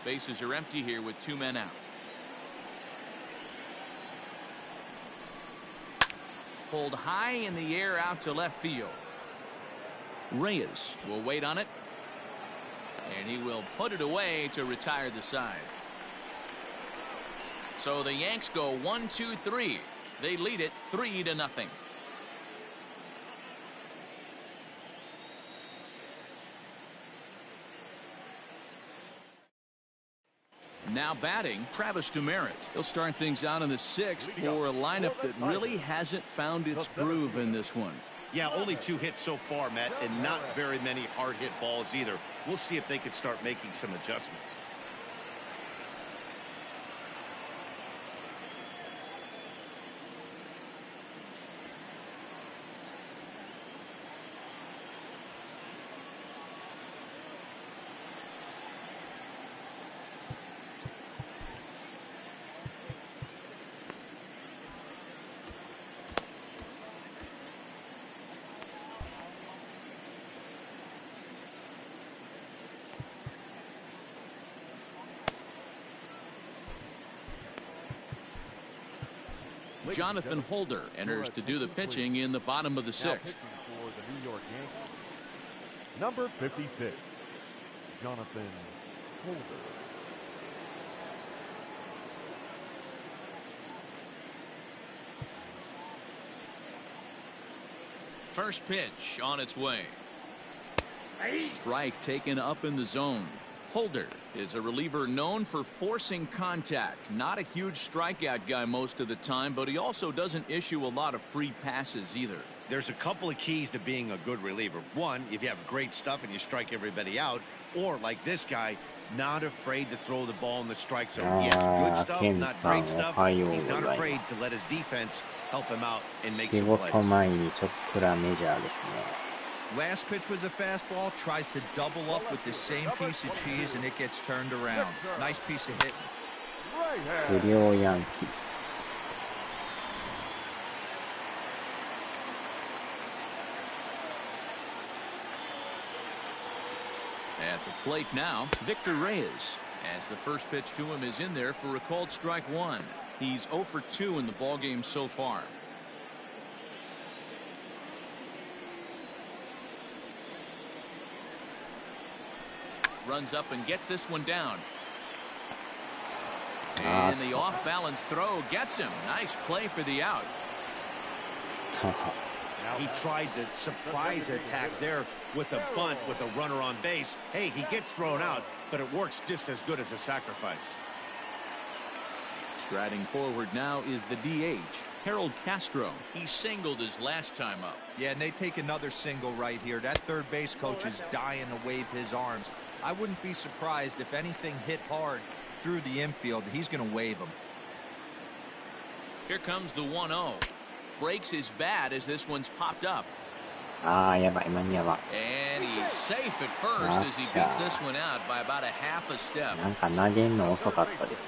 Bases are empty here with 2 men out. Pulled high in the air out to left field. Reyes will wait on it, and he will put it away to retire the side. So the Yanks go 1-2-3. They lead it 3-0. Now batting, Travis Demerit. He'll start things out in the 6th for a lineup that really hasn't found its groove in this one. Yeah, only 2 hits so far, Matt, and not very many hard hit balls either. We'll see if they can start making some adjustments. Jonathan Holder enters to do the pitching in the bottom of the 6th. For the New York Yankees, number 56, Jonathan Holder. First pitch on its way. Strike taken up in the zone. Holder is a reliever known for forcing contact. Not a huge strikeout guy most of the time, but he also doesn't issue a lot of free passes either. There's a couple of keys to being a good reliever. One, if you have great stuff and you strike everybody out, or like this guy, not afraid to throw the ball in the strike zone. He has good stuff, not great stuff. He's not afraid to let his defense help him out and make some plays. Last pitch was a fastball, tries to double up with the same piece of cheese, and it gets turned around. Nice piece of hitting. At the plate now, Victor Reyes, as the first pitch to him is in there for a called strike 1. He's 0 for 2 in the ballgame so far. Runs up and gets this one down. And the off-balance throw gets him. Nice play for the out. He tried the surprise attack there with a bunt with a runner on base. Hey, he gets thrown out, but it works just as good as a sacrifice. Striding forward now is the DH, Harold Castro. He singled his last time up. Yeah, and they take another single right here. That third base coach is dying to wave his arms. I wouldn't be surprised if anything hit hard through the infield. He's going to wave them. Here comes the 1-0. Breaks his bat as this one's popped up. And he's safe at first as he beats this one out by about a half a step.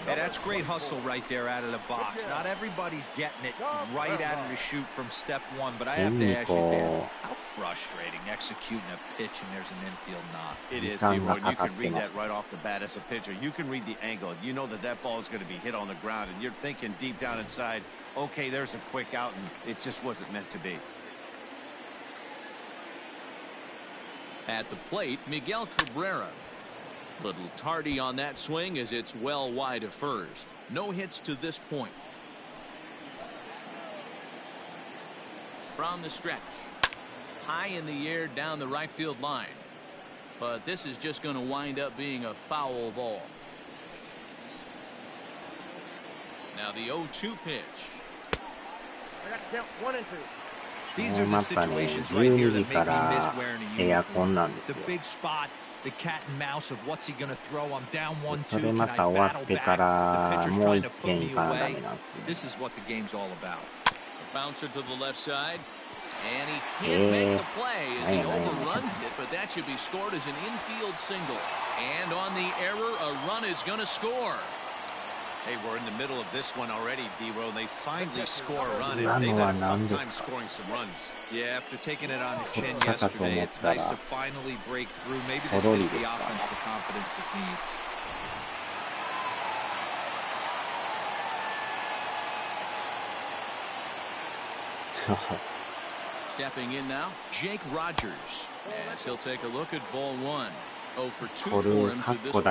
Hey, that's great hustle right there out of the box. Not everybody's getting it right out of the chute from step 1, but I have to ask you, Dan, how frustrating executing a pitch and there's an infield knock. It is, D-Roy. You can read that right off the bat as a pitcher. You can read the angle. You know that that ball is going to be hit on the ground, and you're thinking deep down inside, okay, there's a quick out, and it just wasn't meant to be. At the plate, Miguel Cabrera. Little tardy on that swing as it's well wide of first. No hits to this point. From the stretch. High in the air down the right field line. But this is just going to wind up being a foul ball. Now the 0-2 pitch. I got to count 1 and 2. These are the situations right here that make me miss wearing a uniform. The big spot, the cat and mouse of what's he going to throw. I'm down 1-2. Can I battle back? The pitcher's trying to put me away. This is what the game's all about. A bouncer to the left side. And he can't make the play as he overruns it, but that should be scored as an infield single. And on the error, a run is going to score. Hey, we're in the middle of this one already, D-Row. They finally score a run, and they've had a tough time scoring some runs. Yeah, after taking it on the chin yesterday, it's nice to finally break through. Maybe this gives the offense the confidence it needs. Stepping in now, Jake Rogers, as he'll take a look at ball 1. 0 for 2 for him to this point.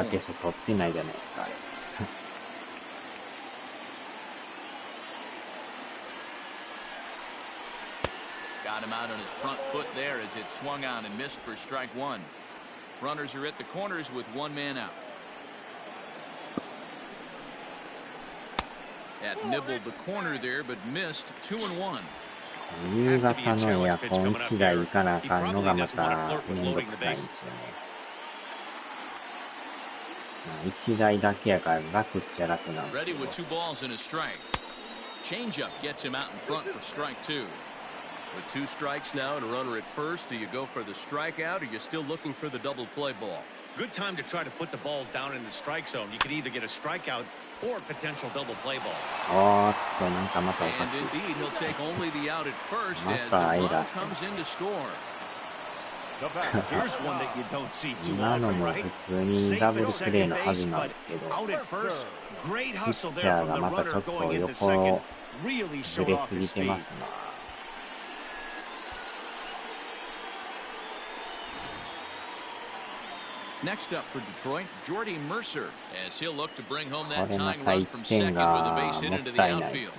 Got him out on his front foot there as it swung on and missed for strike 1. Runners are at the corners with 1 man out. That nibbled the corner there, but missed 2-1. 夕方のエアコン1台行かなあかんのがまためんどくさいんですよね。1台だけやから楽っちゃ楽なんですけ Ready with 2 balls and a strike. Changeup gets him out in front for strike 2. With 2 strikes now and a runner at first, do you go for the strikeout or you're still looking for the double play ball? Good time to try to put the ball down in the strike zone. You could either get a strikeout or a potential double play ball. And indeed, he'll take only the out at first as the run comes in to score. Here's one that you don't see too often, right? Safe at second base, but out at first. Great hustle there from the runner going into second. Really showed off his speed. Next up for Detroit, Jordy Mercer, as he'll look to bring home that tying run from second with a base hit into the outfield.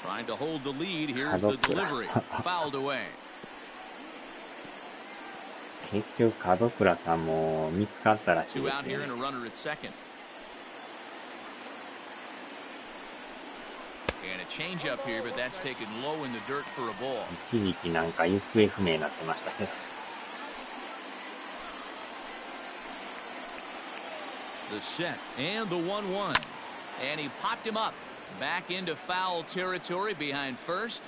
Trying to hold the lead. Here's the delivery. Fouled away. 結局門倉さんも見つかったらしいです Two out here ね。 and a runner at second. And a changeup here, but that's taken low in the dirt for a ball. 一時期なんか行方不明になってましたけど。The set and the 1-1. And he popped him up. Back into foul territory behind first.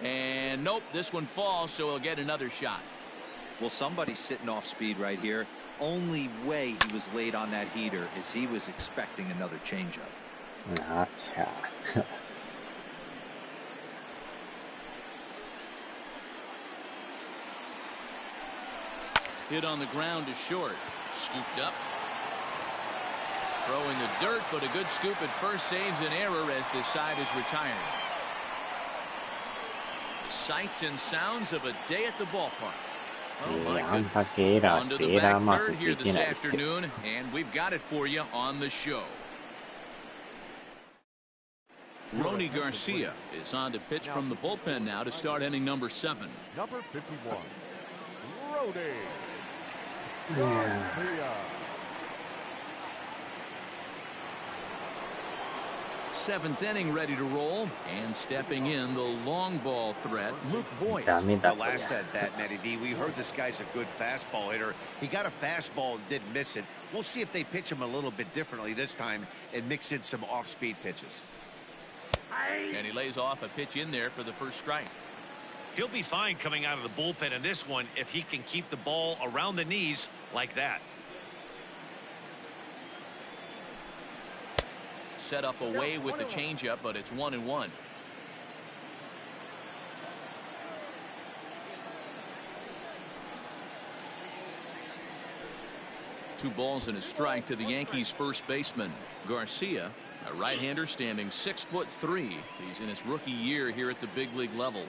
And nope, this one falls, so he'll get another shot. Well, somebody's sitting off speed right here. Only way he was late on that heater is he was expecting another changeup. Gotcha. Hit on the ground to short. Scooped up. Throw in the dirt, but a good scoop at first saves an error as this side is retired. Sights and sounds of a day at the ballpark. Oh my goodness. On to the back third here this afternoon, and we've got it for you on the show. Rony Garcia is on to pitch from the bullpen now to start inning number 7. Number 51, Rony Yeah. Garcia. Seventh inning ready to roll, and stepping in the long ball threat, Luke Voigt. ダメだ The こりゃ last at that, Matty D, we heard this guy's a good fastball hitter. He got a fastball and didn't miss it. We'll see if they pitch him a little bit differently this time and mix in some off-speed pitches. And he lays off a pitch in there for the first strike. He'll be fine coming out of the bullpen in this one if he can keep the ball around the knees like that. Set up away with the changeup, but it's 1-1. Two balls and a strike to the Yankees' first baseman, Garcia, a right-hander standing 6'3". He's in his rookie year here at the big league level.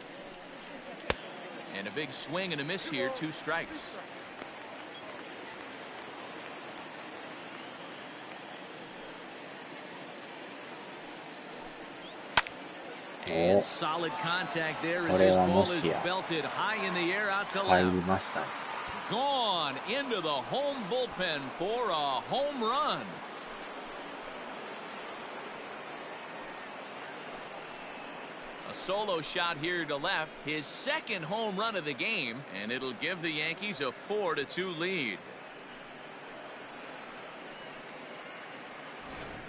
And a big swing and a miss here, 2 strikes. And solid contact there as this ball is belted high in the air out to left. Gone into the home bullpen for a home run. A solo shot here to left, his second home run of the game, and it'll give the Yankees a 4-2 lead.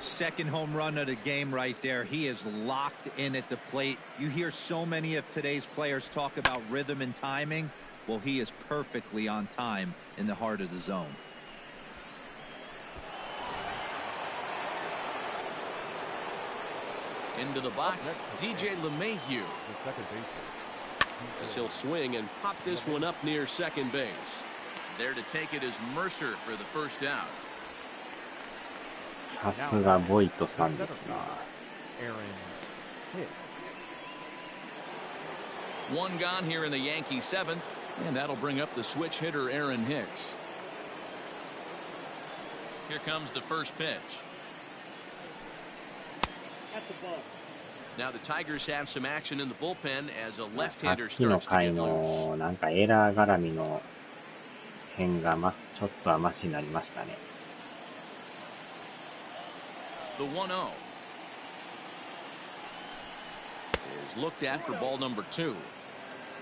Second home run of the game right there. He is locked in at the plate. You hear so many of today's players talk about rhythm and timing. Well, he is perfectly on time in the heart of the zone. Into the box, DJ LeMahieu. As he'll swing and pop this one up near second base. There to take it is Mercer for the first out. さすがボイトさんですな。One gone here in the Yankee seventh, and that'll bring up the switch hitter Aaron Hicks. Here comes the first pitch. Now the Tigers have some action in the bullpen as a left-hander starts to get loose. なんかエラー絡みの辺がちょっとはマシになりましたね。The 1-0 is looked at for ball number 2.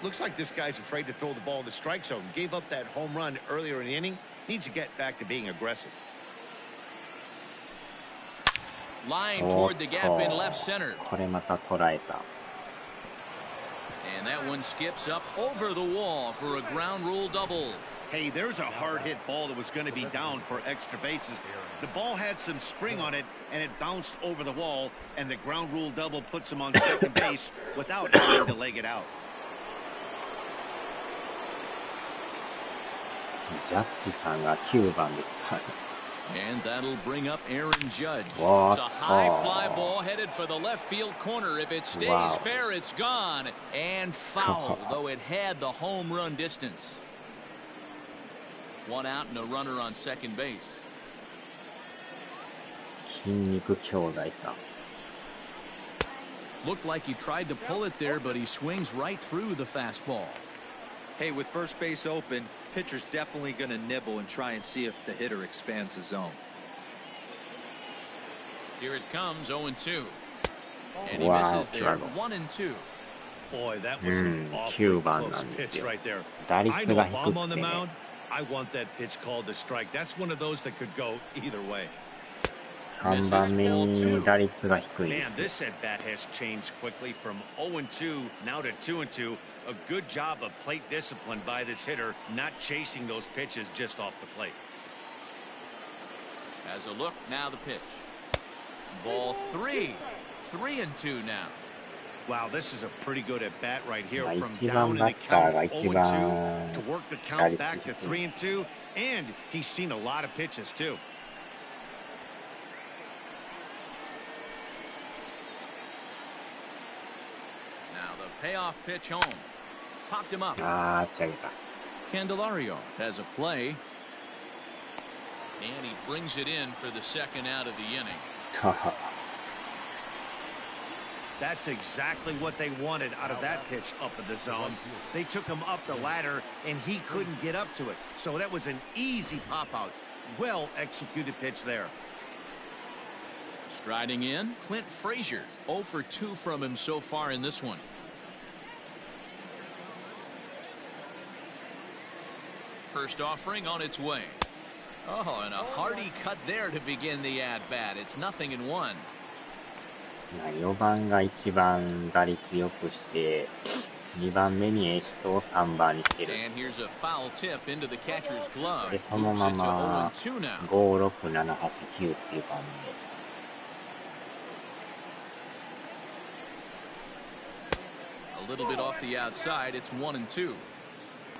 Looks like this guy's afraid to throw the ball in the strike zone. Gave up that home run earlier in the inning. Needs to get back to being aggressive. Line toward the gap in left center. これまた捉えた。 And that one skips up over the wall for a ground rule double. Hey, there's a hard hit ball that was going to be down for extra bases. The ball had some spring on it, and it bounced over the wall, and the ground rule double puts him on second base without having to leg it out. ジャッジさんが9番ですか。 And that'll bring up Aaron Judge. It's a high fly ball headed for the left field corner. If it stays fair, it's gone. And foul, though it had the home run distance. One out and a runner on second base. 筋肉兄弟さん。 Looked like he tried to pull it there, but he swings right through the fastball. Hey, with first base open, pitcher's definitely going to nibble and try and see if the hitter expands the zone. Here it comes, 0-2. And he misses there, 1-2. Boy, that was an awfully close pitch right there. I know if I'm on the mound, I want that pitch called a strike. That's one of those that could go either way. 3番目に打率が低い。 Man, this at bat has changed quickly from 0-2 now to 2-2. A good job of plate discipline by this hitter, not chasing those pitches just off the plate. As a look, now the pitch. Ball 3. 3-2 now. Wow, this is a pretty good at bat right here. From down in the count 0-2 to work the count back to 3-2, and he's seen a lot of pitches too. Now the payoff pitch home. Popped him up. Candelario has a play. And he brings it in for the second out of the inning. That's exactly what they wanted out of that pitch up in the zone. They took him up the ladder, and he couldn't get up to it. So that was an easy pop-out. Well-executed pitch there. Striding in, Clint Frazier. 0 for 2 from him so far in this one. First offering on its way. Oh, and a hearty cut there to begin the at-bat. It's 0-1. 4番が一番打率良くして、2番目にエシトを3番にしてる。で、そのまま5、6、7、8、9っていう感じで。A little bit off the outside, it's 1-2.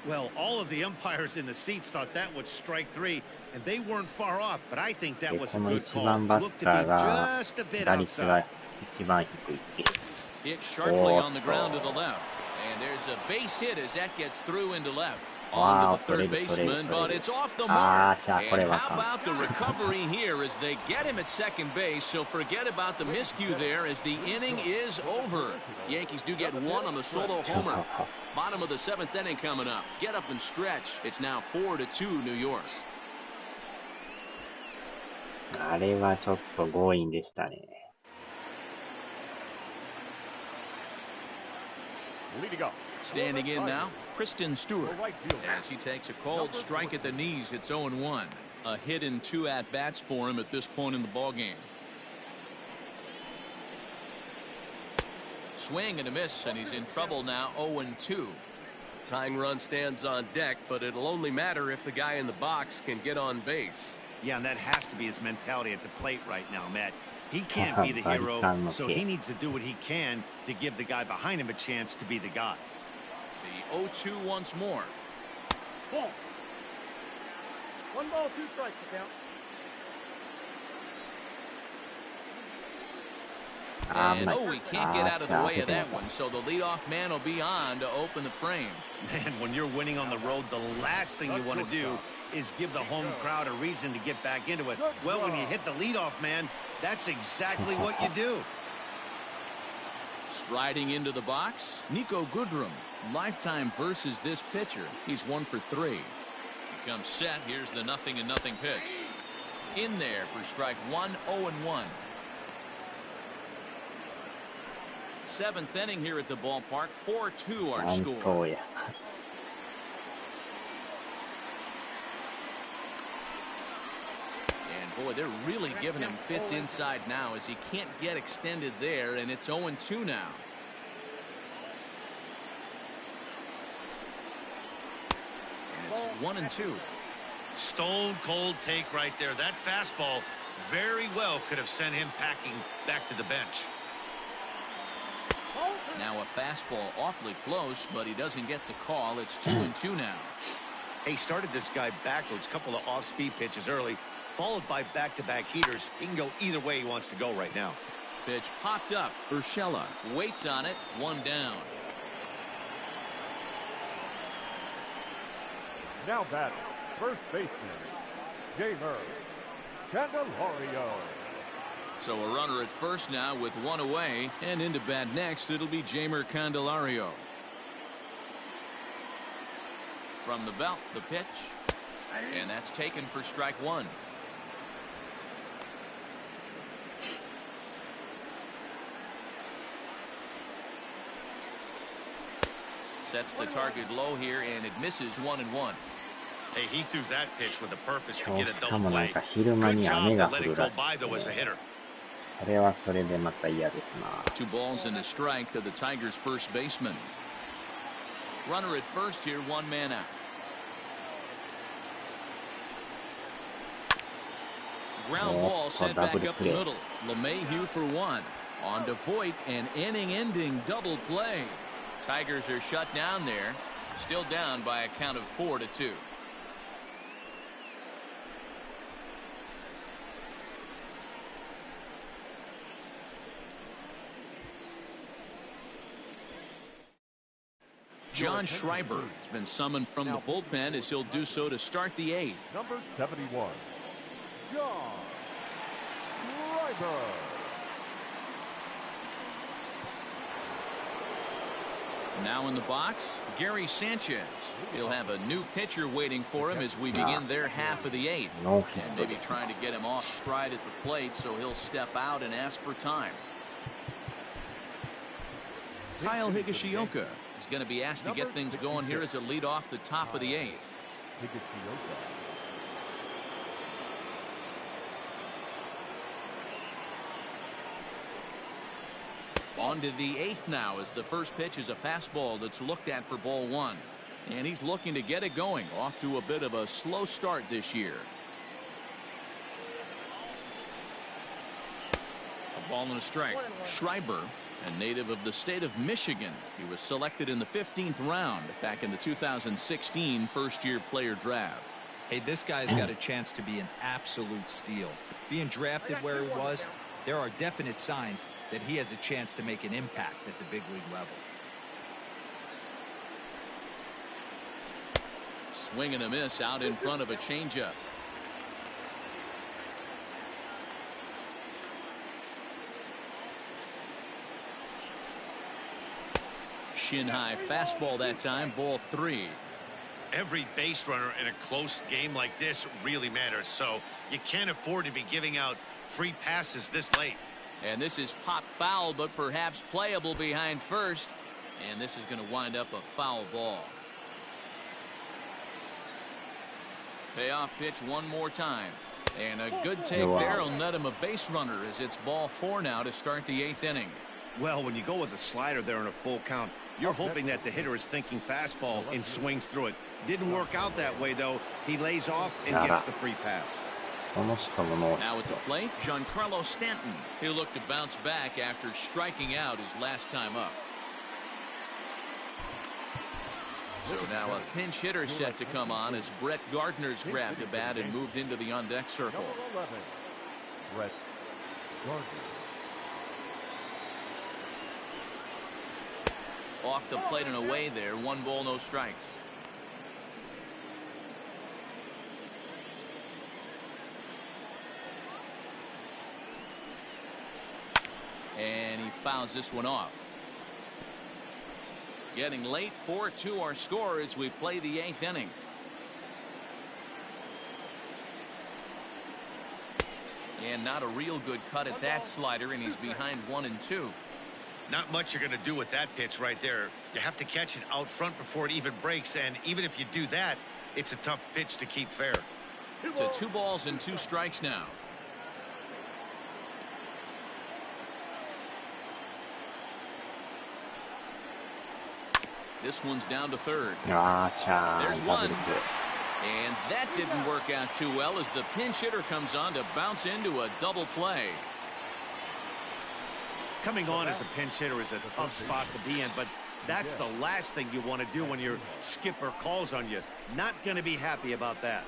Well, all of the umpires in the seats thought that was strike 3, and they weren't far off, but I think that was a good call. Looked to be just a bit outside. Hit sharply on the ground to the left, and there's a base hit as that gets through into left. On Wow, to the third sorry, baseman, but sorry. it's off the Ah, mark. cha, And kore wa how kan. about the recovery here as they get him at second base, so forget about the miscue there as the inning is over. Yankees do get one on the solo homer. Bottom of the seventh inning coming up. Get up and stretch. It's now 4-2 New York. あれはちょっと強引でしたね。Leading up. Standing in now, Kristen Stewart. As he takes a cold strike at the knees, it's 0-1. A hit and 2 at-bats for him at this point in the ballgame. Swing and a miss, and he's in trouble now, 0-2. Tying run stands on deck, but it'll only matter if the guy in the box can get on base. Yeah, and that has to be his mentality at the plate right now, Matt. He can't be the hero, so he needs to do what he can to give the guy behind him a chance to be the guy. The 0-2 once more. Ball. 1 ball, 2 strikes to count. And he can't get out of the way of that one, so the leadoff man will be on to open the frame. Man, when you're winning on the road, the last thing you want to do is give the home crowd a reason to get back into it. Well, when you hit the leadoff man, that's exactly what you do. Striding into the box, Nico Goodrum. Lifetime versus this pitcher. He's 1 for 3. He comes set. Here's the 0-0 pitch. In there for strike 1, 0-1. 7th inning here at the ballpark. 4-2 our score. And boy, they're really giving him fits inside now as he can't get extended there, and it's 0-2 now. And it's 1-2. Stone cold take right there. That fastball very well could have sent him packing back to the bench. Now a fastball awfully close, but he doesn't get the call. It's 2-2 now. He started this guy backwards, couple of off-speed pitches early, followed by back-to-back heaters. He can go either way he wants to go right now. Pitch popped up. Urshela waits on it. 1 down. Now batting, first baseman, Jamer Candelario. So a runner at first now with 1 away, and into bat next it'll be Jamer Candelario. From the belt, the pitch, and that's taken for strike 1. Sets the target low here, and it misses 1-1. Hey, he threw that pitch with a purpose to get a double しかもなん play. か昼間 Good に job 雨 to が let 降 it る go らし by, though, as a い。 hitter. それはそれでまた嫌ですな。 2 balls and a strike to the Tigers' first baseman. Runner at first here, 1 man out. Ground ball sent back up the middle. LeMahieu for 1. On to Voit, an inning-ending double play. Tigers are shut down there. Still down by a count of 4-2. John Schreiber has been summoned from the bullpen as he'll do so to start the 8th. Number 71, John Schreiber. Now in the box, Gary Sanchez. He'll have a new pitcher waiting for him as we begin their half of the 8th. And maybe trying to get him off stride at the plate so he'll step out and ask for time. Kyle Higashioka is going to be asked to get things going here as a lead off the top of the 8th. On to the 8th now as the first pitch is a fastball that's looked at for ball 1. And he's looking to get it going, off to a bit of a slow start this year. A ball and a strike. Schreiber, a native of the state of Michigan. He was selected in the 15th round back in the 2016 first-year player draft. Hey, this guy's got a chance to be an absolute steal. Being drafted where he was, there are definite signs that he has a chance to make an impact at the big league level. Swing and a miss out in front of a changeup. Shin high fastball that time, ball 3. Every base runner in a close game like this really matters, so you can't afford to be giving out free passes this late. And this is pop foul, but perhaps playable behind first. And this is going to wind up a foul ball. Payoff pitch one more time. And a good take there will net him a base runner as it's ball 4 now to start the 8th inning. Well, when you go with a slider there in a full count, you're hoping that the hitter is thinking fastball and swings through it. Didn't work out that way, though. He lays off and gets the free pass. Now at the plate, Giancarlo Stanton. He'll look to bounce back after striking out his last time up. So now a pinch hitter set to come on as Brett Gardner's grabbed the bat and moved into the on-deck circle. Brett Gardner. Off the plate and away there. 1 ball, no strikes. And he fouls this one off. Getting late, 4-2 our score as we play the 8th inning. And not a real good cut at that slider, and he's behind 1-2. Not much you're going to do with that pitch right there. You have to catch it out front before it even breaks, and even if you do that, it's a tough pitch to keep fair. To 2 balls and 2 strikes now. This one's down to third. There's one. And that didn't work out too well as the pinch hitter comes on to bounce into a double play. Coming on as a pinch hitter is a tough spot to be in, but that's the last thing you want to do when your skipper calls on you. Not going to be happy about that.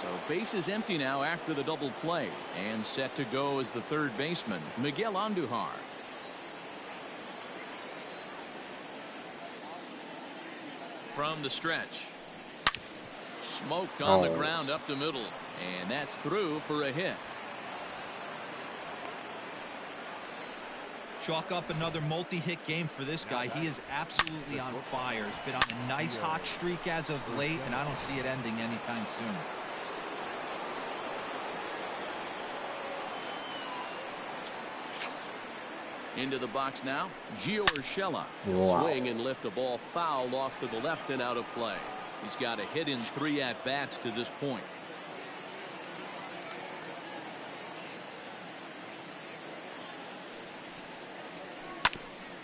So base is empty now after the double play, and set to go as the third baseman, Miguel Andujar. From the stretch. Smoked on the ground up the middle, and that's through for a hit. Chalk up another multi-hit game for this guy. He is absolutely on fire. He's been on a nice hot streak as of late, and I don't see it ending anytime soon. Into the box now, Gio Urshela. Swing and lift a ball foul off to the left and out of play. He's got a hit in 3 at-bats to this point.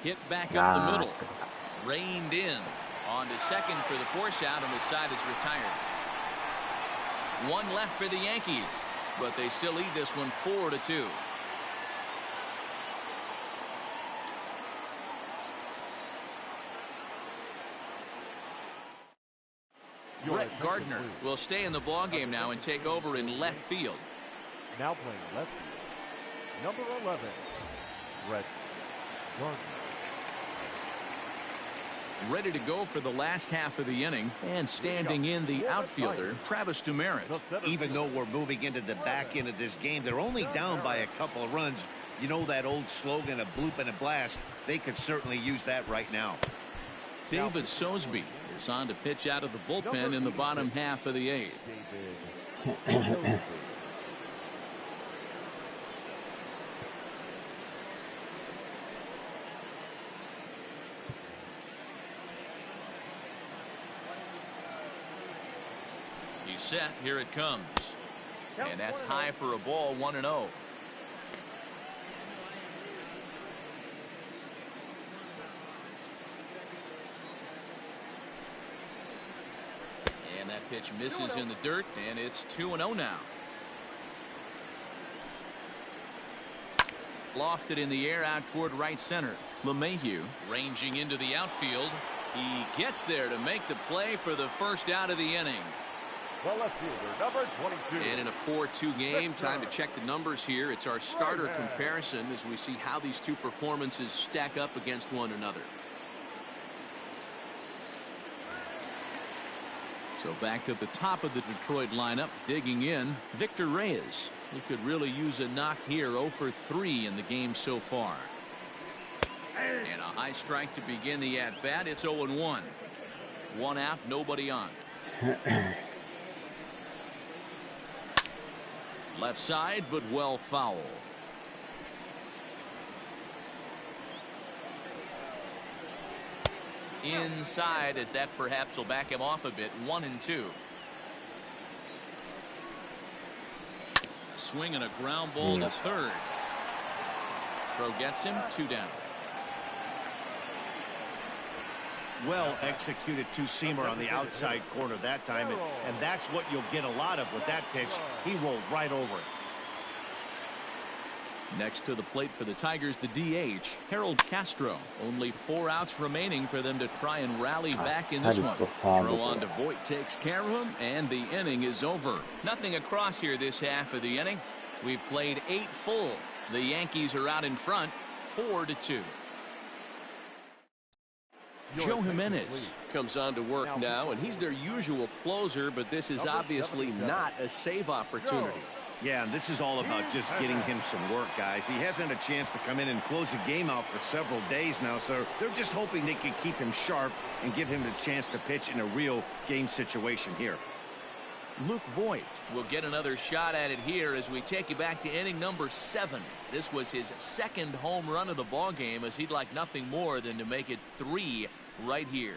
Hit back up the middle. Reined in. On to second for the force out, and the side is retired. 1 left for the Yankees, but they still lead this one 4-2. Brett Gardner will stay in the ballgame now and take over in left field. Now playing left field, number 11, Brett Gardner. Ready to go for the last half of the inning, and standing in the outfielder, Travis Dumerit. Even though we're moving into the back end of this game, they're only down by a couple of runs. You know that old slogan, a bloop and a blast. They could certainly use that right now. David Sosby is on to pitch out of the bullpen in the bottom half of the 8th. He's set. Here it comes. And that's high for a ball, 1-0. And that pitch misses in the dirt, and it's 2-0 now. Lofted in the air out toward right center. LeMahieu ranging into the outfield. He gets there to make the play for the first out of the inning. The left fielder, number 22. And in a 4-2 game, time to check the numbers here. It's our starter comparison as we see how these two performances stack up against one another. So back to the top of the Detroit lineup, digging in, Victor Reyes. He could really use a knock here. 0 for 3 in the game so far. And a high strike to begin the at-bat. It's 0-1. 1 out, nobody on. Left side, but well foul. Inside, as that perhaps will back him off a bit. 1-2. Swinging a ground ball to third. Throw gets him. 2 down. Well executed two-seamer on the outside corner that time, and that's what you'll get a lot of with that pitch. He rolled right over it. Next to the plate for the Tigers, the DH, Harold Castro. Only 4 outs remaining for them to try and rally back in this one. Throw on to Voit takes care of him, and the inning is over. Nothing across here this half of the inning. We've played 8 full. The Yankees are out in front, 4-2. Joe Jimenez comes on to work now, and he's their usual closer, but this is obviously not a save opportunity. Yeah, and this is all about just getting him some work, guys. He hasn't had a chance to come in and close the game out for several days now, so they're just hoping they can keep him sharp and give him the chance to pitch in a real game situation here. Luke Voit will get another shot at it here as we take you back to inning number 7. This was his 2nd home run of the ball game, as he'd like nothing more than to make it 3 right here.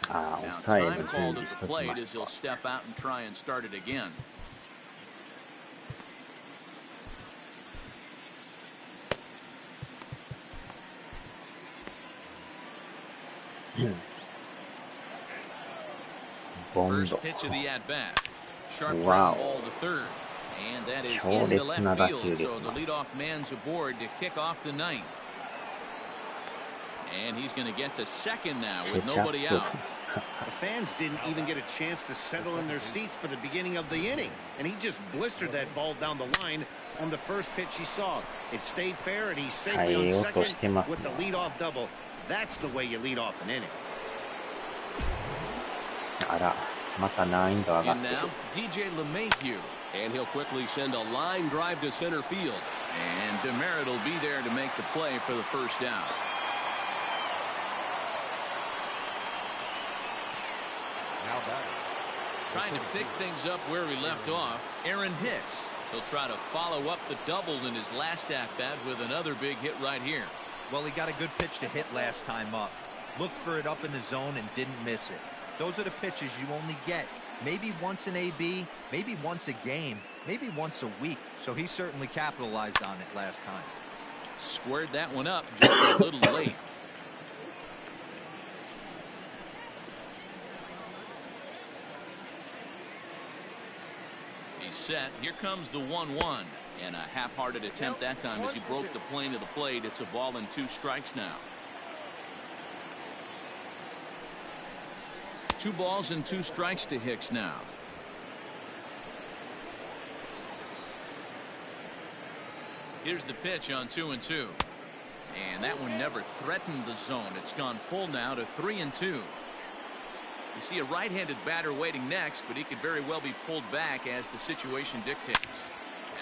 Now time called at the plate as he'll step out and try and start it again. First pitch of the at-bat. Sharp ground ball to third. And that is into left field, so the leadoff man's aboard to kick off the 9th. And he's going to get to second now with nobody out. The fans didn't even get a chance to settle in their seats for the beginning of the inning, and he just blistered that ball down the line on the first pitch he saw. It stayed fair, and he's safely on second with the leadoff double. That's the way you lead off an inning. And now, DJ LeMahieu. And he'll quickly send a line drive to center field. And DeMeritt will be there to make the play for the first down. Now back. Trying to pick things up where we left off, Aaron Hicks. He'll try to follow up the double in his last at-bat with another big hit right here. Well, he got a good pitch to hit last time up. Looked for it up in the zone and didn't miss it. Those are the pitches you only get. Maybe once an AB, maybe once a game, maybe once a week. So he certainly capitalized on it last time. Squared that one up just a little late. He's set. Here comes the 1-1. And a half-hearted attempt that time as he broke the plane of the plate. It's a ball and 2 strikes now. 2 balls and 2 strikes to Hicks now. Here's the pitch on 2-2. And that one never threatened the zone. It's gone full now to 3-2. You see a right-handed batter waiting next, but he could very well be pulled back as the situation dictates.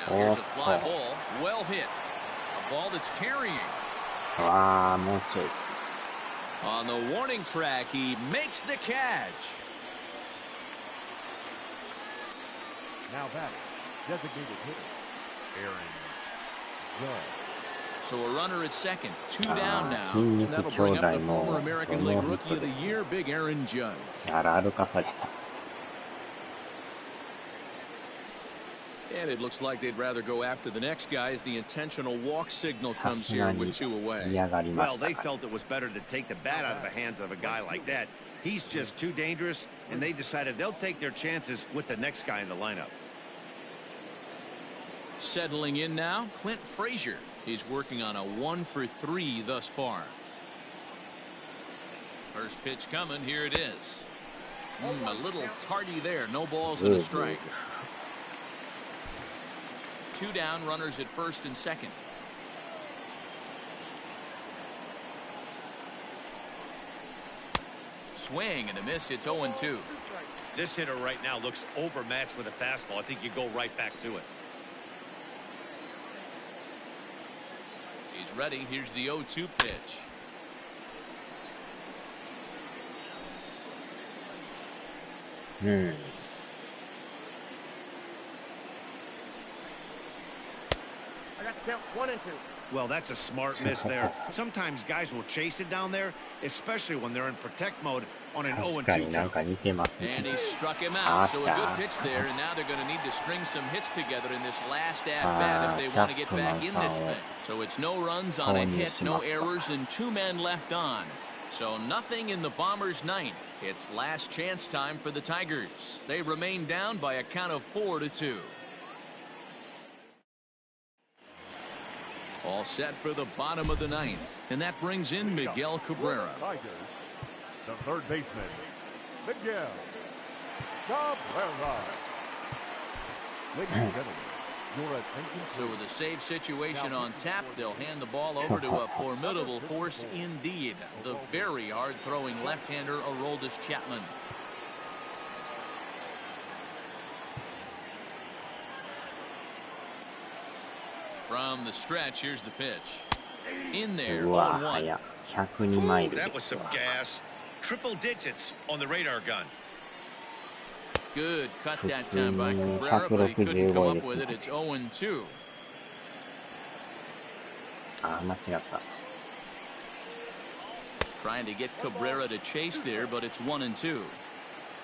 Now here's a fly ball. Well hit. A ball that's carrying. On the warning track, he makes the catch. Now back. Designated hitter, Aaron Judge. So a runner at second, 2 down now. And that'll bring up the former American League Rookie of the Year, Big Aaron Judge. And it looks like they'd rather go after the next guy as the intentional walk signal comes here with 2 away. Well, they felt it was better to take the bat out of the hands of a guy like that. He's just too dangerous, and they decided they'll take their chances with the next guy in the lineup. Settling in now, Clint Frazier. He's working on a 1 for 3 thus far. First pitch coming. Here it is. A little tardy there. No balls and a strike. 2 down, runners at first and second. Swing and a miss. It's 0-2. This hitter right now looks overmatched with a fastball. I think you go right back to it. He's ready. Here's the 0-2 pitch. I got to count 1 and 2. Well, that's a smart miss there. Sometimes guys will chase it down there, especially when they're in protect mode on an 0-2 count. And he struck him out. So a good pitch there, and now they're going to need to string some hits together in this last at-bat if they want to get back in this thing. So it's no runs on a hit, no errors, and 2 men left on. So nothing in the Bombers' ninth. It's last chance time for the Tigers. They remain down by a count of 4-2. All set for the bottom of the ninth, and that brings in Miguel Cabrera. Tigers, the third baseman, Miguel Cabrera. Ladies and gentlemen, your attention. So with a save situation on tap, they'll hand the ball over to a formidable force indeed, the very hard-throwing left-hander Aroldis Chapman. From the stretch, here's the pitch. In there, 1-1. Ooh, that was some gas. Triple digits on the radar gun. Good cut that time by Cabrera, but he couldn't come up with it. It's 0-2. Trying to get Cabrera to chase there, but it's 1-2.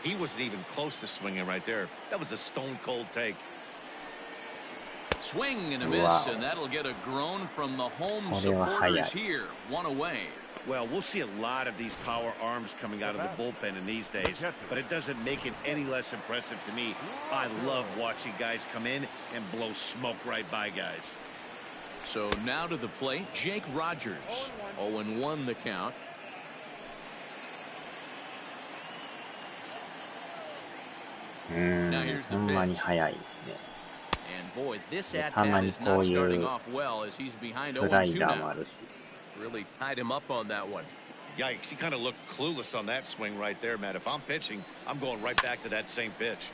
He wasn't even close to swinging right there. That was a stone-cold take. Swing and a miss, and that'll get a groan from the home supporters here. 1 away. Well, we'll see a lot of these power arms coming out of the bullpen in these days, but it doesn't make it any less impressive to me. I love watching guys come in and blow smoke right by guys. So now to the plate, Jake Rogers. 0-1 the count. Now here's the pitch. And boy, this at-bat is not starting off well as he's behind 0-2 now. Really tied him up on that one. Yikes, he kind of looked clueless on that swing right there, Matt. If I'm pitching, I'm going right back to that same pitch.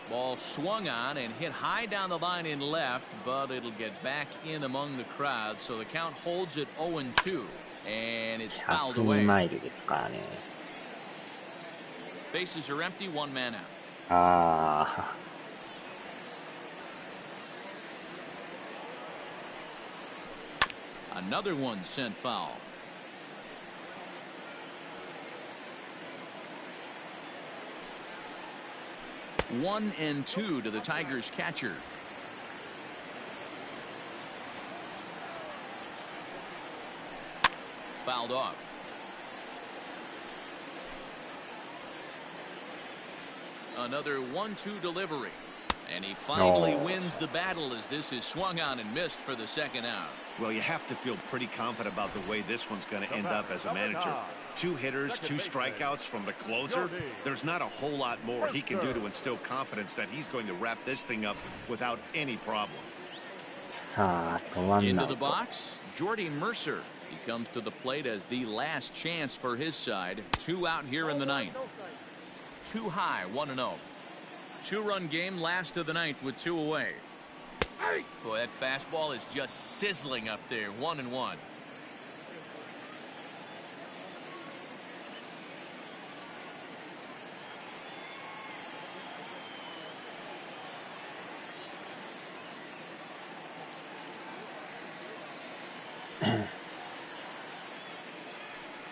Ball swung on and hit high down the line in left, but it'll get back in among the crowd. So the count holds at 0-2, and it's fouled away. Bases are empty, 1 man out. Another one sent foul. One and 2 to the Tigers catcher. Fouled off. Another 1-2 delivery. And he finally wins the battle as this is swung on and missed for the second out. Well, you have to feel pretty confident about the way this one's going to end up as a manager. 2 hitters, 2 strikeouts from the closer. There's not a whole lot more he can do to instill confidence that he's going to wrap this thing up without any problem. Into the box, Jordy Mercer. He comes to the plate as the last chance for his side. 2 out here in the ninth. 2 high, 1-0. 2-run game, last of the ninth with 2 away. Boy, that fastball is just sizzling up there. 1-1.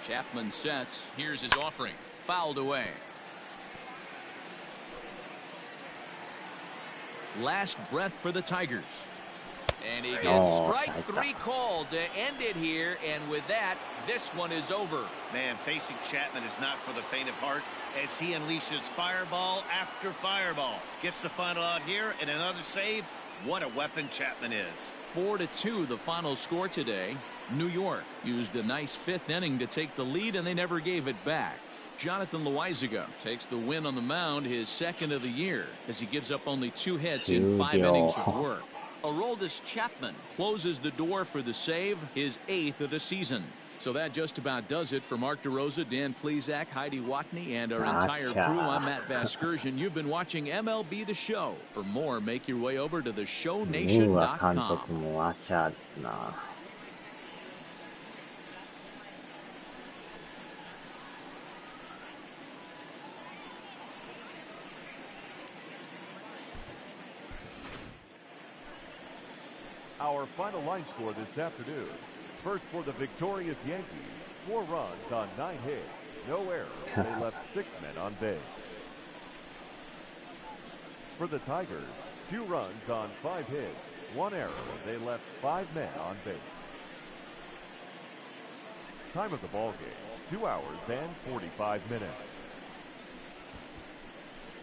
Chapman sets. Here's his offering. Fouled away. Last breath for the Tigers. And he gets strike 3 called to end it here. And with that, this one is over. Man, facing Chapman is not for the faint of heart as he unleashes fireball after fireball. Gets the final out here and another save. What a weapon Chapman is. 4-2 the final score today. New York used a nice 5th inning to take the lead, and they never gave it back. Jonathan Loizaga takes the win on the mound, his 2nd of the year, as he gives up only 2 hits in 5 innings of work. Aroldis Chapman closes the door for the save, his 8th of the season. So that just about does it for Mark DeRosa, Dan Plesac, Heidi Watney, and our entire crew. I'm Matt Vasgersian. You've been watching MLB The Show. For more, make your way over to theshownation.com. Our final line score this afternoon. First for the victorious Yankees, 4 runs on 9 hits, no errors. They left 6 men on base. For the Tigers, 2 runs on 5 hits, 1 error. They left 5 men on base. Time of the ball game, 2 hours and 45 minutes.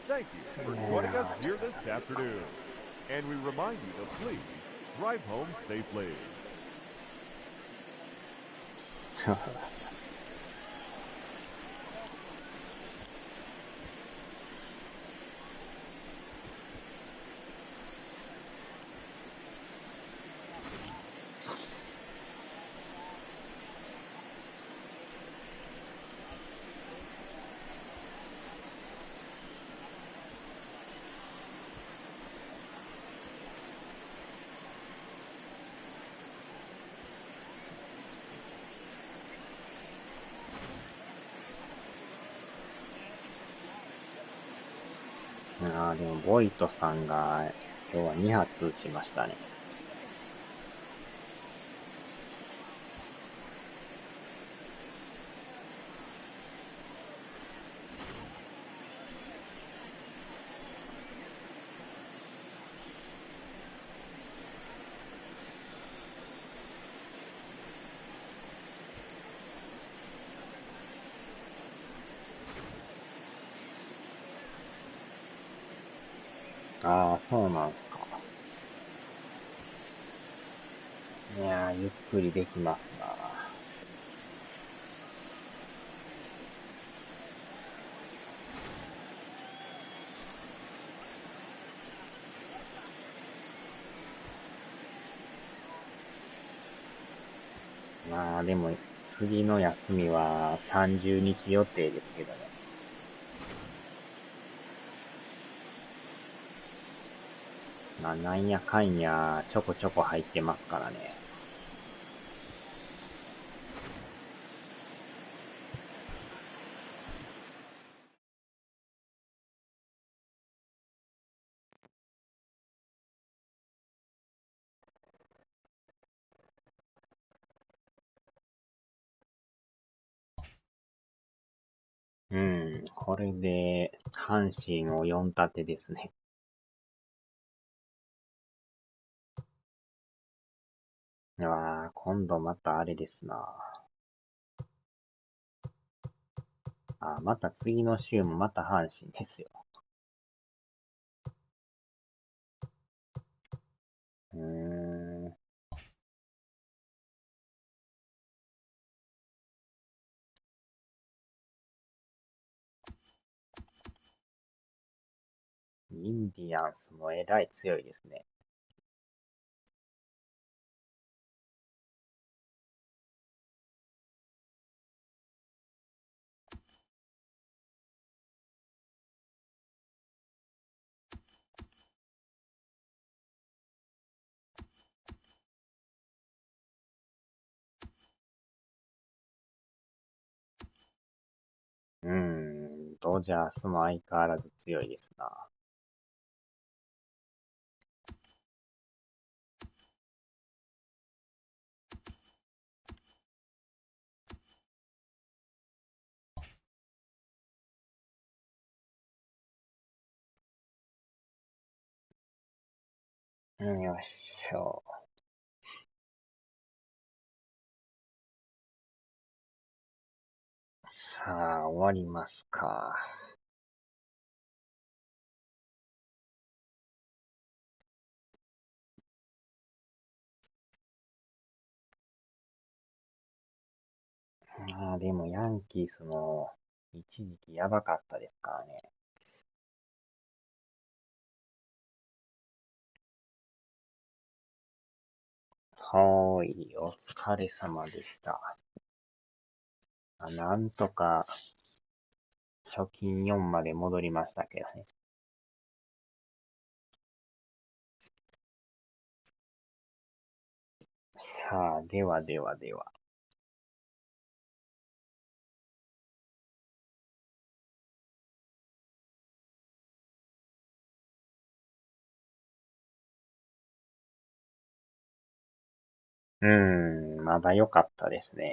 Thank you for joining us here this afternoon. And we remind you to please drive home safely.でもボイトさんが今日は2発打ちましたね。ああ、そうなんすか。いやー、ゆっくりできますな。まあ、でも、次の休みは30日予定ですけどね。まあ、なんやかんや、ちょこちょこ入ってますからね。これで、阪神を4立てですね。今度またあれですな。また次の週もまた阪神ですよ。インディアンスもえらい強いですね。ドジャースも相変わらず強いですな。よっしょ。さあ、終わりますか。でもヤンキースも一時期やばかったですからね。はーい、お疲れ様でした。なんとか、貯金4まで戻りましたけどね。さあ、では。まだ良かったですね。